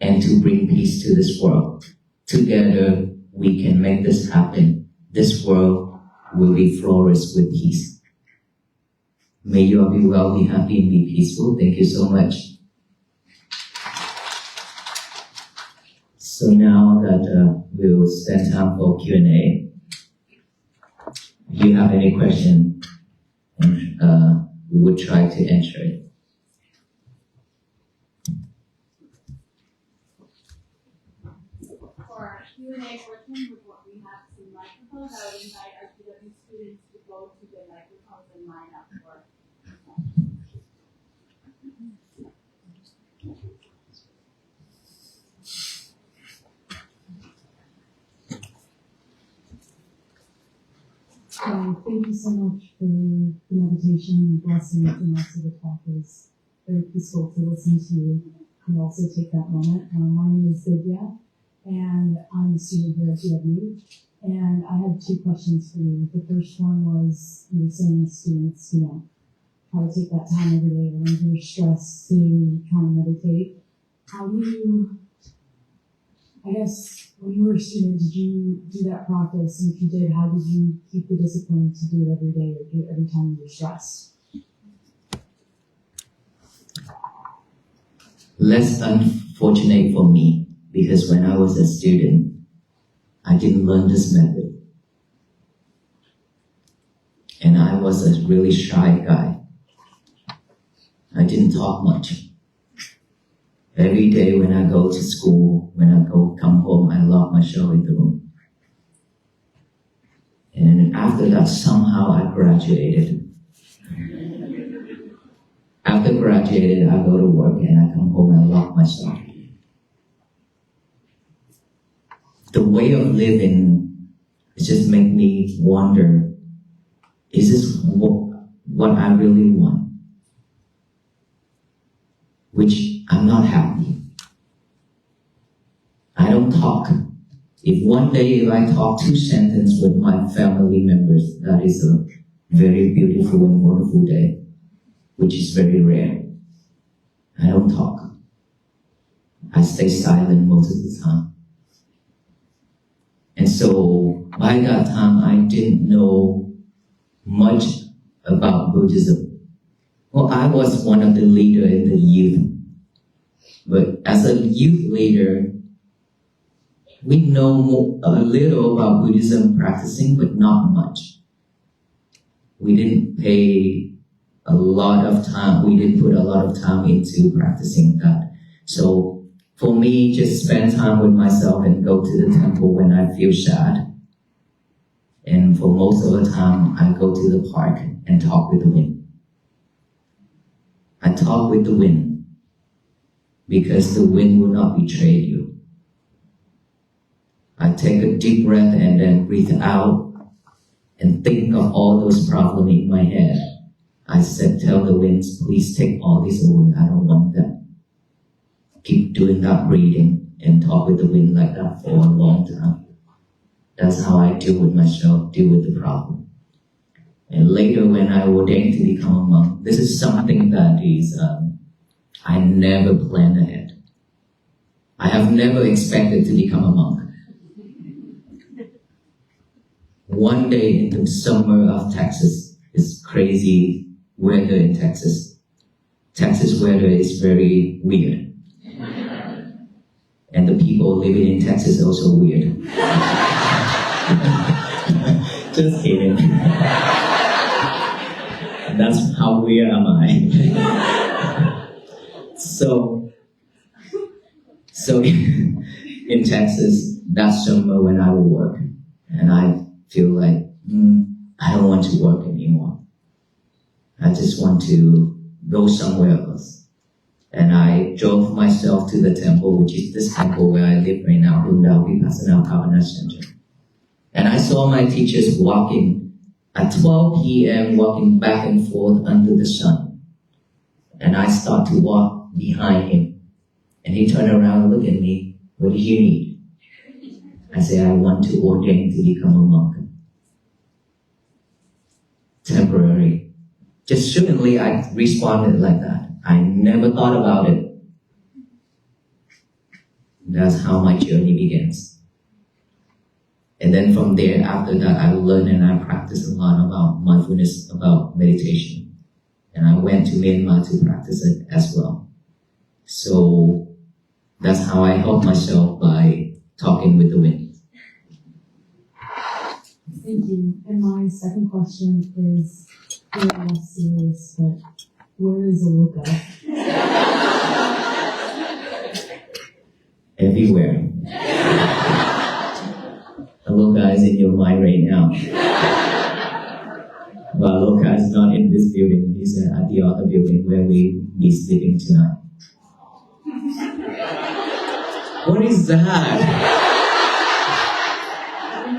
and to bring peace to this world. Together, we can make this happen. This world will be flourished with peace. May you all be well, be happy, and be peaceful. Thank you so much. So now that we'll spend time for Q&A, if you have any question, we will try to answer it. For our Q&A portion, with what we have some microphones, I would invite our GW students to go to the microphones and line up for. So thank you so much for the meditation, blessings, and also the talk. It was very peaceful to listen to and also take that moment. My name is Vidya, and I'm a student here at GW. And I had two questions for you. The first one was, you were saying to students, try to take that time every day when you're stressed to try and meditate. How do you, I guess, when you were a student, did you do that practice? And if you did, how did you keep the discipline to do it every day or do it every time you were stressed? Less unfortunate for me, because when I was a student, I didn't learn this method. And I was a really shy guy. I didn't talk much. Every day when I go to school, when I come home, I lock myself in the room. And after that, somehow I graduated. After graduated, I go to work and I come home and lock myself. The way of living just make me wonder, is this what I really want? Which I'm not happy. I don't talk. If one day if I talk 2 sentences with my family members, that is a very beautiful and wonderful day, which is very rare. I don't talk. I stay silent most of the time. And so by that time, I didn't know much about Buddhism. Well, I was one of the leaders in the youth. But as a youth leader, we know a little about Buddhism practicing, but not much. We didn't pay a lot of time, we didn't put a lot of time into practicing that. So for me, just spend time with myself and go to the temple when I feel sad. And for most of the time, I go to the park and talk with the wind. I talk with the wind because the wind will not betray you. I take a deep breath and then breathe out and think of all those problems in my head. I said, tell the winds, please take all this away. I don't want that. Keep doing that breathing and talk with the wind like that for a long time. That's how I deal with myself, deal with the problem. And later when I ordained to become a monk, this is something that is, I never planned ahead. I have never expected to become a monk. One day in the summer of Texas, it's crazy weather in Texas. Texas weather is very weird. And the people living in Texas are also weird. Just kidding. That's how weird am I. So in Texas, that summer when I would work, and I feel like, I don't want to work anymore. I just want to go somewhere else. And I drove myself to the temple, which is this temple where I live right now, Bundao Vipassana Bhavana Center. And I saw my teachers walking at 12 p.m., walking back and forth under the sun. And I start to walk behind him. And he turned around and looked at me. What do you need? I said, I want to ordain to become a monk. Temporary. Just suddenly I responded like that. I never thought about it. That's how my journey begins. And then from there, after that, I learned and I practiced a lot about mindfulness, about meditation. And I went to Myanmar to practice it as well. So that's how I help myself, by talking with the wind. Thank you. And my second question is a little less serious, but where is Aloka? Everywhere. Aloka is in your mind right now. But Aloka is not in this building. He's at the other building where we be sleeping tonight. What is that?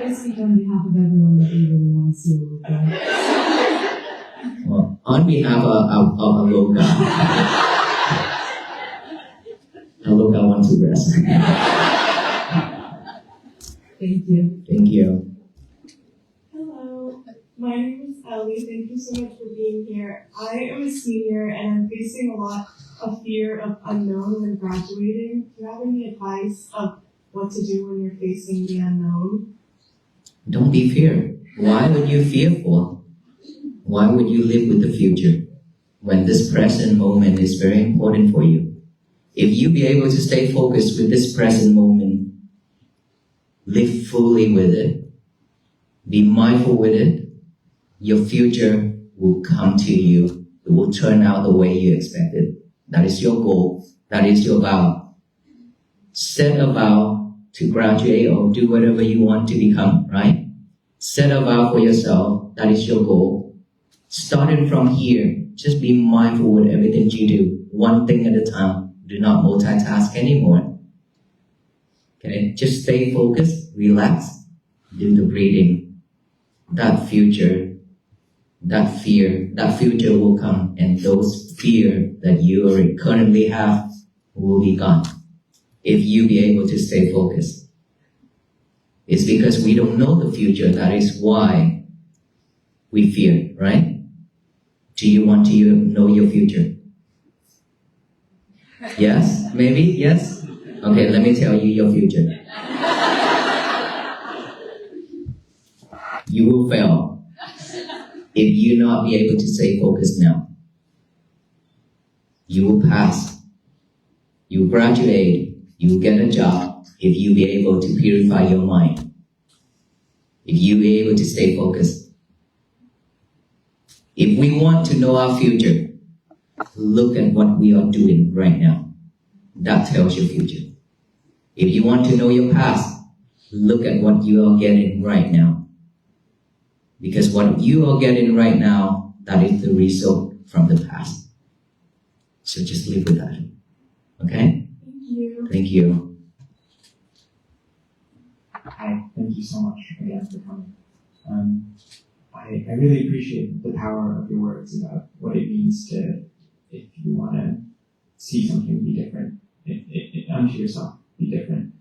I speak on behalf of everyone that we really want to see Aloka. Well, on behalf of Aloka, Aloka wants to rest. Thank you. Thank you. Hello, my name is Ellie. Thank you so much for being here. I am a senior and I'm facing a lot of fear of unknown when graduating. Do you have any advice of what to do when you're facing the unknown? Don't be feared. Why would you fearful? Why would you live with the future when this present moment is very important for you? If you be able to stay focused with this present moment, live fully with it, be mindful with it, your future will come to you. It will turn out the way you expected. That is your goal. That is your vow. Set a vow to graduate or do whatever you want to become, right? Set a vow for yourself. That is your goal. Starting from here, just be mindful with everything you do. One thing at a time. Do not multitask anymore. Okay? Just stay focused, relax, do the breathing. That future, that fear, that future will come, and those fear that you currently have will be gone. If you be able to stay focused. It's because we don't know the future. That is why we fear, right? Do you want to know your future? Yes? Maybe? Yes? Okay, let me tell you your future. You will fail if you not be able to stay focused now. You will pass. You will graduate. You will get a job if you be able to purify your mind. If you be able to stay focused. If we want to know our future, look at what we are doing right now. That tells your future. If you want to know your past, look at what you are getting right now. Because what you are getting right now, that is the result from the past. So just live with that. Okay? Thank you. Thank you. Hi, thank you so much again for coming. I really appreciate the power of your words about what it means to, if you want to see something be different, unto yourself, be different.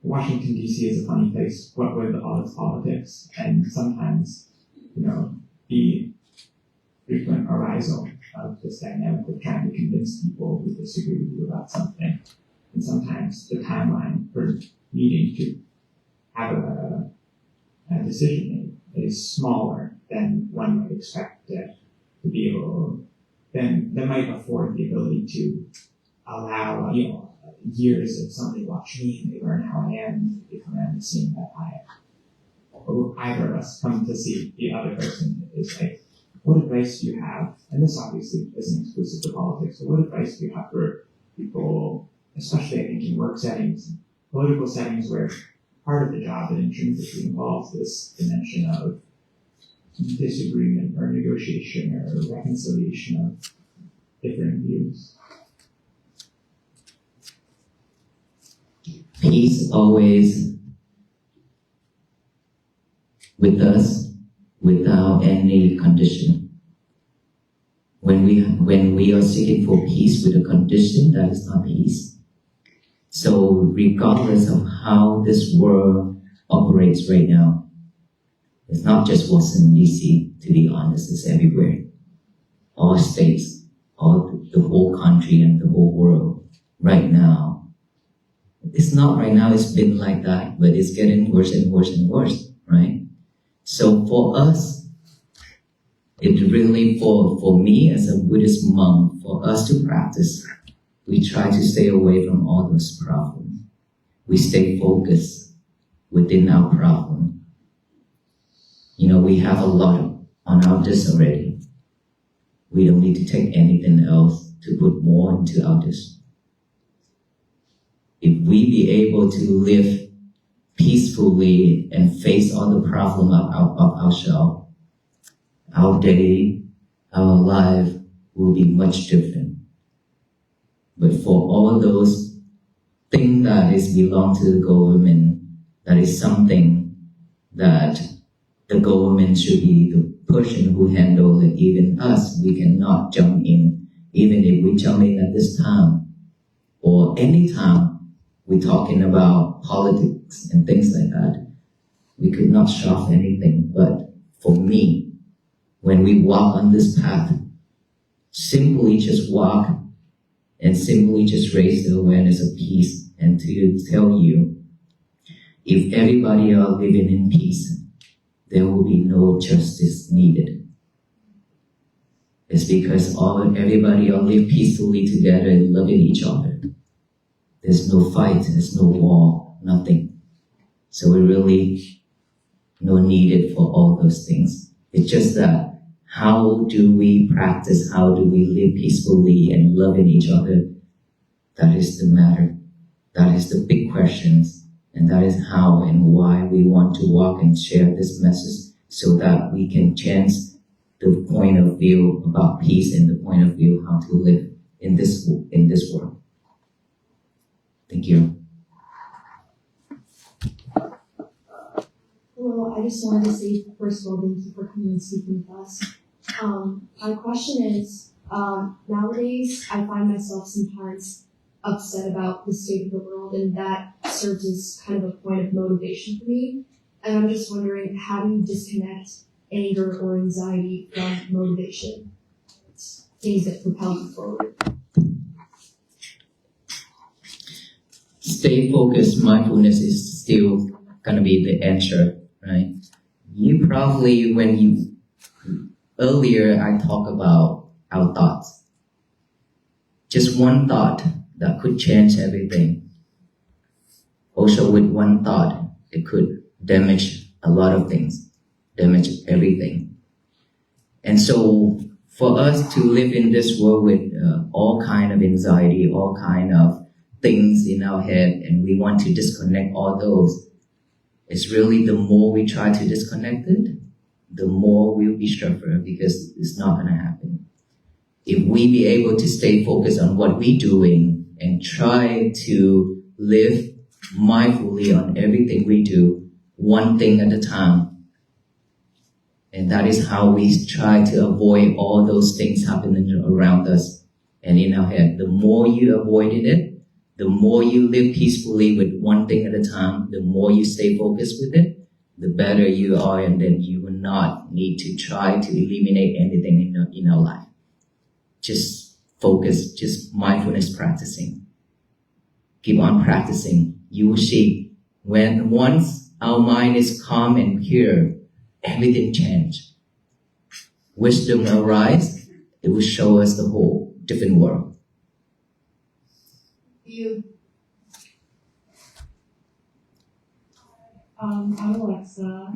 Washington, D.C. is a funny place, what with all its politics, and sometimes, the frequent arisal of this dynamic of trying to convince people who disagree with you about something. And sometimes the timeline for needing to have a decision made is smaller than one might expect to be able, then that might afford the ability to allow, years of somebody watch me and they learn how I am and they come around and seeing that I am. Or either of us come to see the other person is like, what advice do you have? And this obviously isn't exclusive to politics, but what advice do you have for people, especially I think in work settings, political settings where part of the job that intrinsically involves this dimension of disagreement or negotiation or reconciliation of different views. Peace always with us without any condition. When we are seeking for peace with a condition, that is not peace. So regardless of how this world operates right now, it's not just Washington DC, to be honest, it's everywhere. All states, the whole country and the whole world right now. It's not right now, it's been like that, but it's getting worse and worse and worse, right? So for us, it really, for me as a Buddhist monk, for us to practice, we try to stay away from all those problems. We stay focused within our problem. You know, we have a lot on our dish already. We don't need to take anything else to put more into our dish. If we be able to live peacefully and face all the problems of ourselves, our day, our life will be much different. But for all those things that is belong to the government, that is something that the government should be the person who handle it. Even us, we cannot jump in. Even if we jump in at this time or any time we're talking about politics and things like that, we could not solve anything. But for me, when we walk on this path, simply just walk and simply just raise the awareness of peace and to tell you, if everybody are living in peace, there will be no justice needed. It's because everybody are live peacefully together and loving each other. There's no fight, there's no war, nothing. So we really no needed for all those things. It's just that how do we practice, how do we live peacefully and loving each other? That is the matter. That is the big questions. And that is how and why we want to walk and share this message so that we can change the point of view about peace and the point of view how to live in this world. Thank you. Hello, I just wanted to say, first of all, thank you for coming and speaking with us. My question is, nowadays I find myself sometimes upset about the state of the world, and that serves as kind of a point of motivation for me. And I'm just wondering, how do you disconnect anger or anxiety from motivation? It's things that propel you forward. Stay focused, mindfulness is still gonna be the answer, right? You probably, earlier I talked about our thoughts. Just one thought that could change everything. Also with one thought, it could damage a lot of things, damage everything. And so for us to live in this world with all kind of anxiety, all kind of things in our head, and we want to disconnect all those, it's really the more we try to disconnect it, the more we'll be suffering because it's not going to happen. If we be able to stay focused on what we're doing and try to live mindfully on everything we do, one thing at a time, and that is how we try to avoid all those things happening around us and in our head. The more you avoided it, the more you live peacefully with one thing at a time, the more you stay focused with it, the better you are, and then you will not need to try to eliminate anything in our life. Just focus, just mindfulness practicing. Keep on practicing. You will see when once our mind is calm and clear, everything changes. Wisdom arises, it will show us the whole different world. I'm Alexa.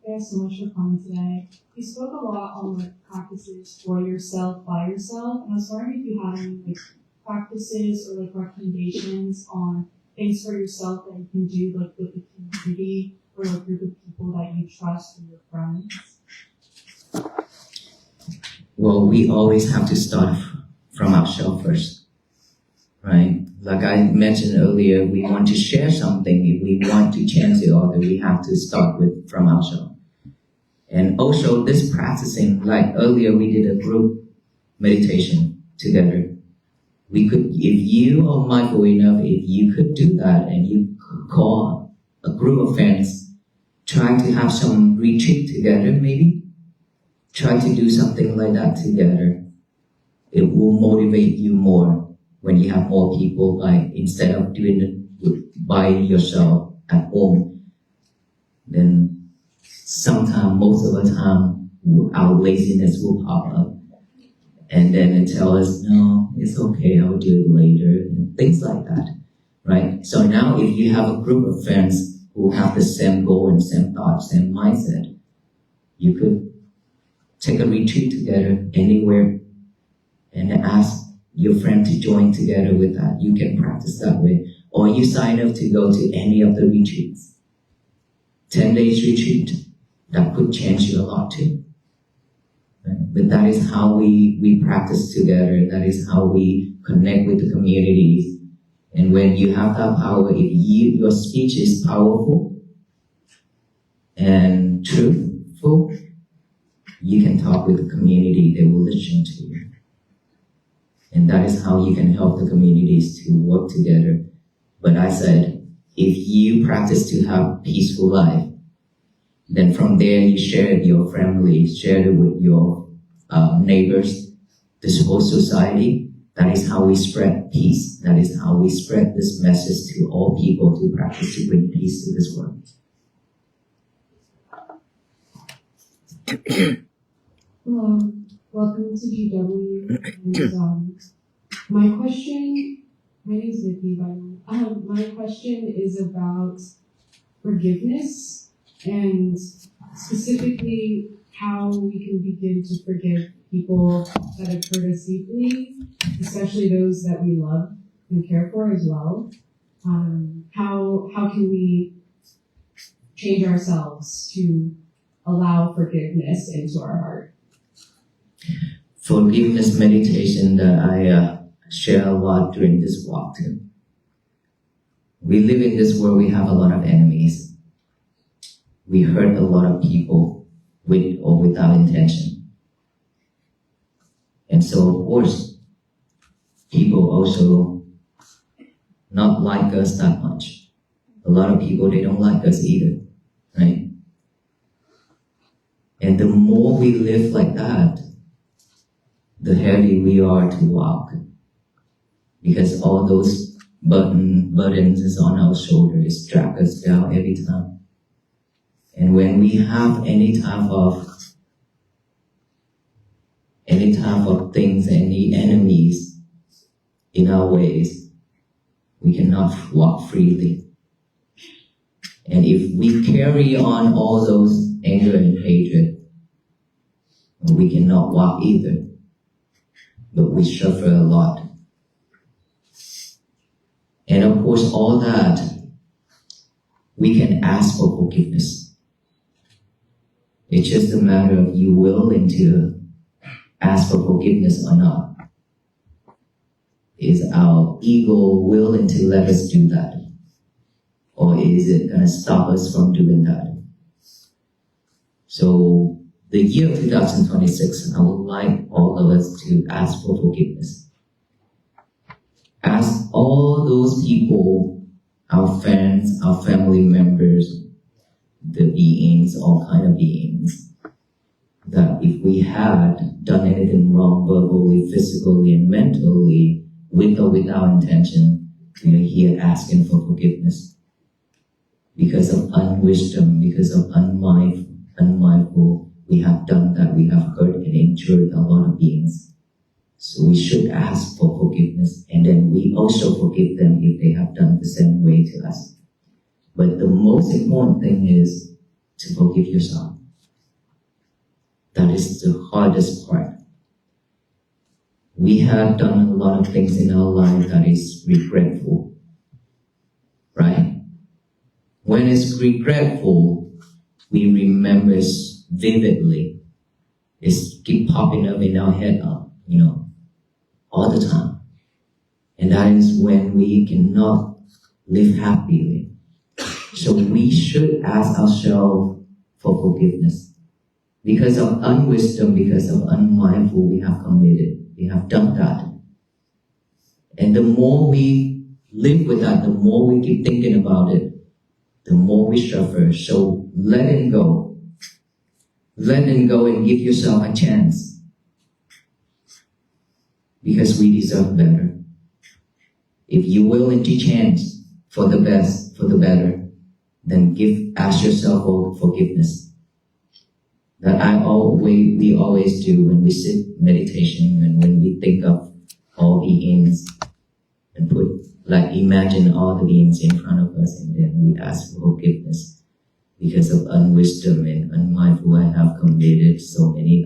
Thanks so much for coming today. You spoke a lot on like practices for yourself, by yourself, and I was wondering if you had any like practices or like recommendations on things for yourself that you can do like with the community or like group of people that you trust or your friends. Well, we always have to start from ourselves first, right? Like I mentioned earlier, we want to share something. If we want to change the other, we have to start from ourselves. And also this practicing, like earlier we did a group meditation together. We could, if you are mindful enough, if you could do that and you could call a group of friends, try to have some retreat together maybe. Try to do something like that together. It will motivate you more when you have more people, like instead of doing it by yourself at home. Then sometimes, most of the time, our laziness will pop up. And then it tell us, no, it's okay, I'll do it later, and things like that, right? So now if you have a group of friends who have the same goal and same thought, same mindset, you could take a retreat together anywhere and ask your friend to join together with that. You can practice that way. Or you sign up to go to any of the retreats. 10 days retreat, that could change you a lot too. But that is how we practice together. That is how we connect with the communities. And when you have that power, if your speech is powerful and truthful, you can talk with the community. They will listen to you. And that is how you can help the communities to work together. But I said, if you practice to have peaceful life, then from there you share it with your family, share it with your neighbors, this whole society. That is how we spread peace. That is how we spread this message to all people to practice to bring peace to this world. Hello, welcome to GW. And, my name is Vicky, by the way. My question is about forgiveness and specifically how we can begin to forgive people that have hurt us deeply, especially those that we love and care for as well. How can we change ourselves to allow forgiveness into our heart? Forgiveness meditation that I share a lot during this walk too. We live in this world, we have a lot of enemies. We hurt a lot of people with or without intention. And so of course, people also not like us that much. A lot of people, they don't like us either, right? And the more we live like that, the heavy we are to walk. Because all those burdens is on our shoulders, drag us down every time. And when we have any type of things, any enemies in our ways, we cannot walk freely. And if we carry on all those anger and hatred, we cannot walk either. But we suffer a lot. And of course, all that, we can ask for forgiveness. It's just a matter of you willing to ask for forgiveness or not. Is our ego willing to let us do that? Or is it going to stop us from doing that? So, the year 2026, I would like all of us to ask for forgiveness. Ask all those people, our friends, our family members, the beings, all kind of beings, that if we had done anything wrong verbally, physically, and mentally, with or without intention, we are here asking for forgiveness. Because of unwisdom, because of unmindful, we have done that, we have hurt and injured a lot of beings. So we should ask for forgiveness, and then we also forgive them if they have done the same way to us. But the most important thing is to forgive yourself. That is the hardest part. We have done a lot of things in our life that is regretful, right? When it's regretful, we remember vividly. It's just keep popping up in our head, all the time. And that is when we cannot live happily. So we should ask ourselves for forgiveness. Because of unwisdom, because of unmindful, we have committed. We have done that. And the more we live with that, the more we keep thinking about it, the more we suffer. So let it go. Let it go and give yourself a chance. Because we deserve better. If you're willing to change for the best, for the better, then ask yourself for forgiveness. That we always do when we sit meditation and when we think of all beings and imagine all the beings in front of us, and then we ask for forgiveness. Because of unwisdom and unmindful, I have committed so many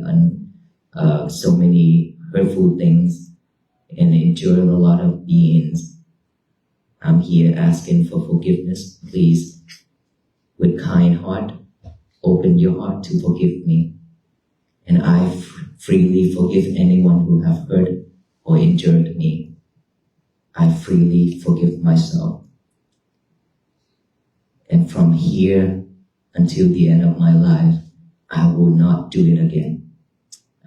hurtful things and endured a lot of beings. I'm here asking for forgiveness. Please, with kind heart, open your heart to forgive me. And I freely forgive anyone who have hurt or injured me. I freely forgive myself. And from here until the end of my life, I will not do it again.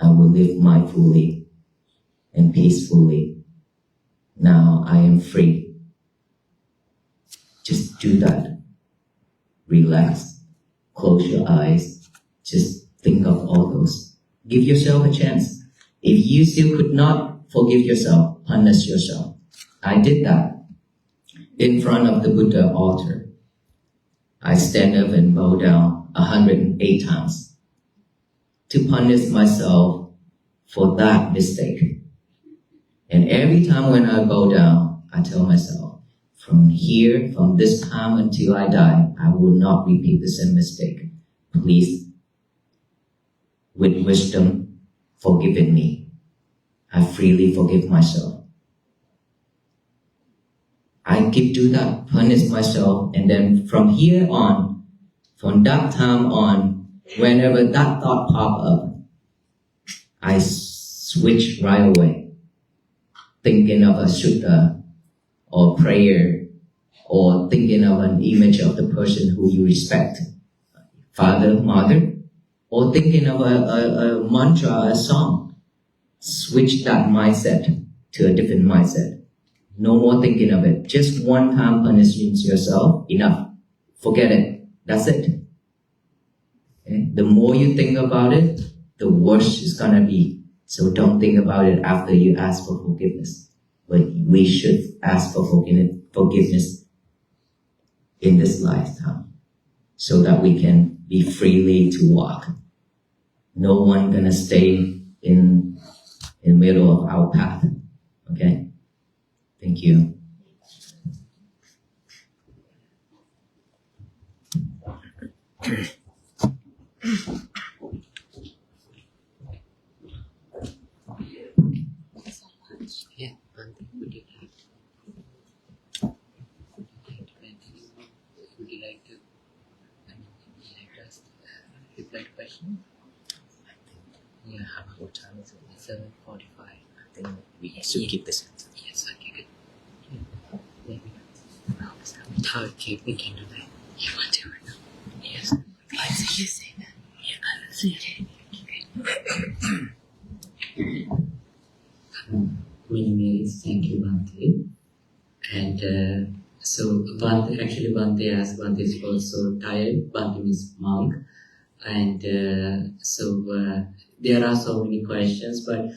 I will live mindfully and peacefully. Now I am free. Just do that. Relax. Close your eyes. Just think of all those. Give yourself a chance. If you still could not forgive yourself, punish yourself. I did that in front of the Buddha altar. I stand up and bow down 108 times to punish myself for that mistake. And every time when I bow down, I tell myself, from this time until I die, I will not repeat the same mistake. Please, with wisdom, forgive me. I freely forgive myself. I keep do that, punish myself, and then from here on, from that time on, whenever that thought pop up, I switch right away. Thinking of a sutta or prayer or thinking of an image of the person who you respect, father, mother, or thinking of a mantra, a song. Switch that mindset to a different mindset. No more thinking of it. Just one time punishing yourself, enough. Forget it. That's it. Okay? The more you think about it, the worse it's gonna be. So don't think about it after you ask for forgiveness. But we should ask for forgiveness in this lifetime, so that we can be freely to walk. No one gonna stay in the middle of our path. Okay? Thank you. Yeah, would you like to just reply to question? Yeah, how about time is it? 7:45. I think we should keep this. Yes, okay, good. Yeah. Maybe. Okay, we can do that. You want to? Yes. I see you say that. Yeah, I see it. Many mails. Thank you, Bhante. And so Bhante asked, Bhante is also tired. Bhante means monk. And there are so many questions, but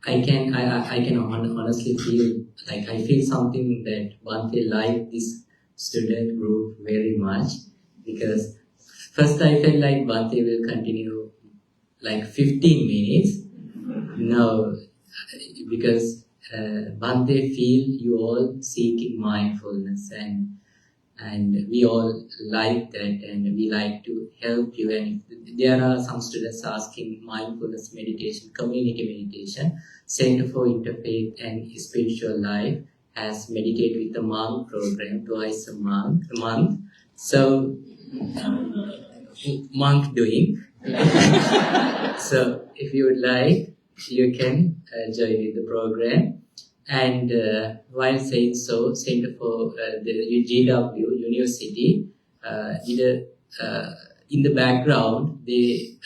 I can honestly feel like I feel something that Bhante liked this student group very much, because first I felt like Bhante will continue like 15 minutes. No, because Bhante feel you all seeking mindfulness, and we all like that, and we like to help you. And there are some students asking mindfulness meditation, community meditation. Center for Interfaith and Spiritual Life has Meditate with the Monk program twice a month. So, monk doing. So if you would like, you can join in the program. And while saying so, Center for the GW University in the background, they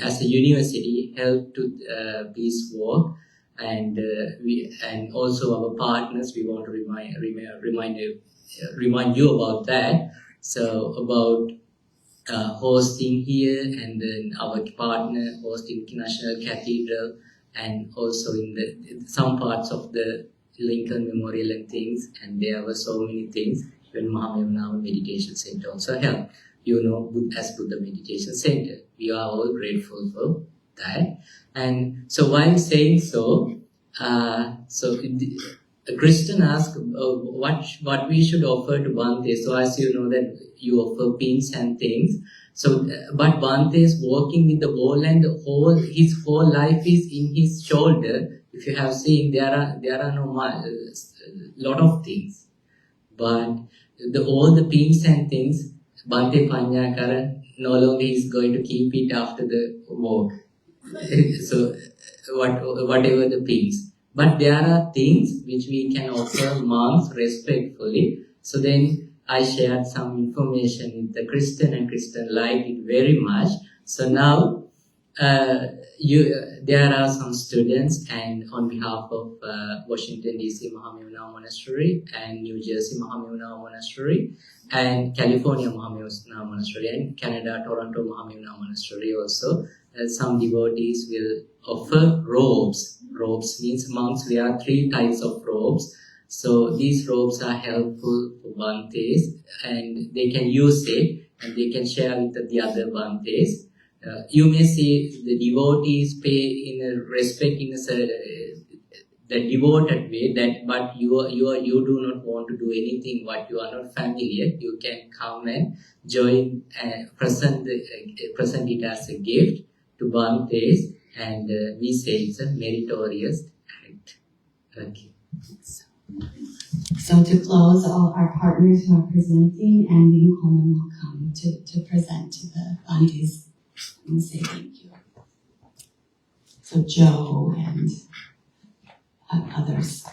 as a university help to peace work, and also our partners. We want to remind you about that. So about hosting here, and then our partner hosting National Cathedral, and also in some parts of the Lincoln Memorial and things, and there were so many things. Even Mahamevnawa Meditation Center also helped. As Buddha Meditation Center, we are all grateful for that. And so while saying so, Kristen asked what we should offer to Bhante. So as you know that you offer pins and things. So, but Bhante is walking with the ball, and his whole life is in his shoulder. If you have seen, there are no lot of things, but all the pins and things, Bhante Panyakara no longer is going to keep it after the walk. So, whatever the pins. But there are things which we can offer monks respectfully. So then I shared some information with the Kristen, and Kristen liked it very much. So now there are some students, and on behalf of Washington DC Mahamevnawa Monastery, and New Jersey Mahamevnawa Monastery, and California Mahamevnawa Monastery, and Canada Toronto Mahamevnawa Monastery also, some devotees will offer robes. Robes means monks wear 3 types of robes. So these robes are helpful for Bhantes, and they can use it, and they can share with the other Bhantes. You may see the devotees pay in a respect, in the devoted way, but you do not want to do anything what you are not familiar. You can come and join and present it as a gift to Bhantes, and we say it's a meritorious act. Okay. So to close, all our partners who are presenting, and Dean Coleman will come to present to the Bhantes and say thank you. So Joe and others.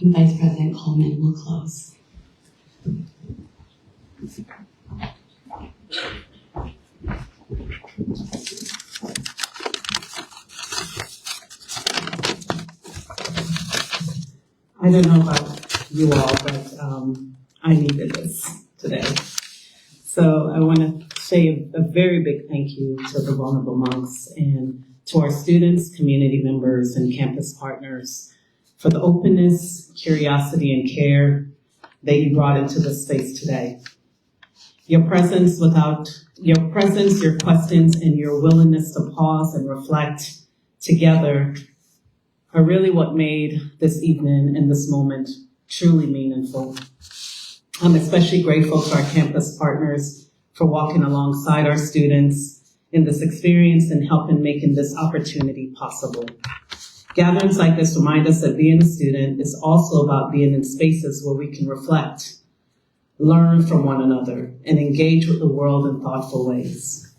And Vice President Coleman will close. I don't know about you all, but I needed this today. So I want to say a very big thank you to the Vulnerable Monks and to our students, community members, and campus partners for the openness, curiosity, and care that you brought into the space today. Your presence, your questions, and your willingness to pause and reflect together are really what made this evening and this moment truly meaningful. I'm especially grateful to our campus partners for walking alongside our students in this experience and helping making this opportunity possible. Gatherings like this remind us that being a student is also about being in spaces where we can reflect, learn from one another, and engage with the world in thoughtful ways.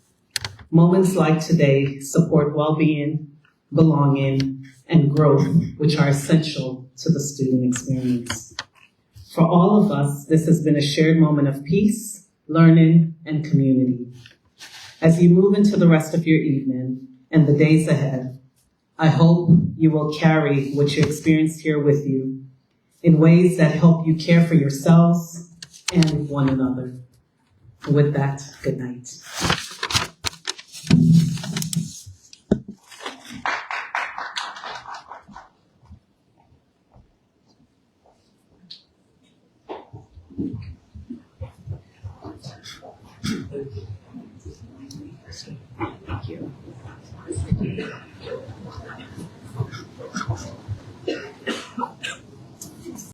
Moments like today support well-being, belonging, and growth, which are essential to the student experience. For all of us, this has been a shared moment of peace, learning, and community. As you move into the rest of your evening and the days ahead, I hope you will carry what you experienced here with you in ways that help you care for yourselves and one another. With that, good night. Thank you.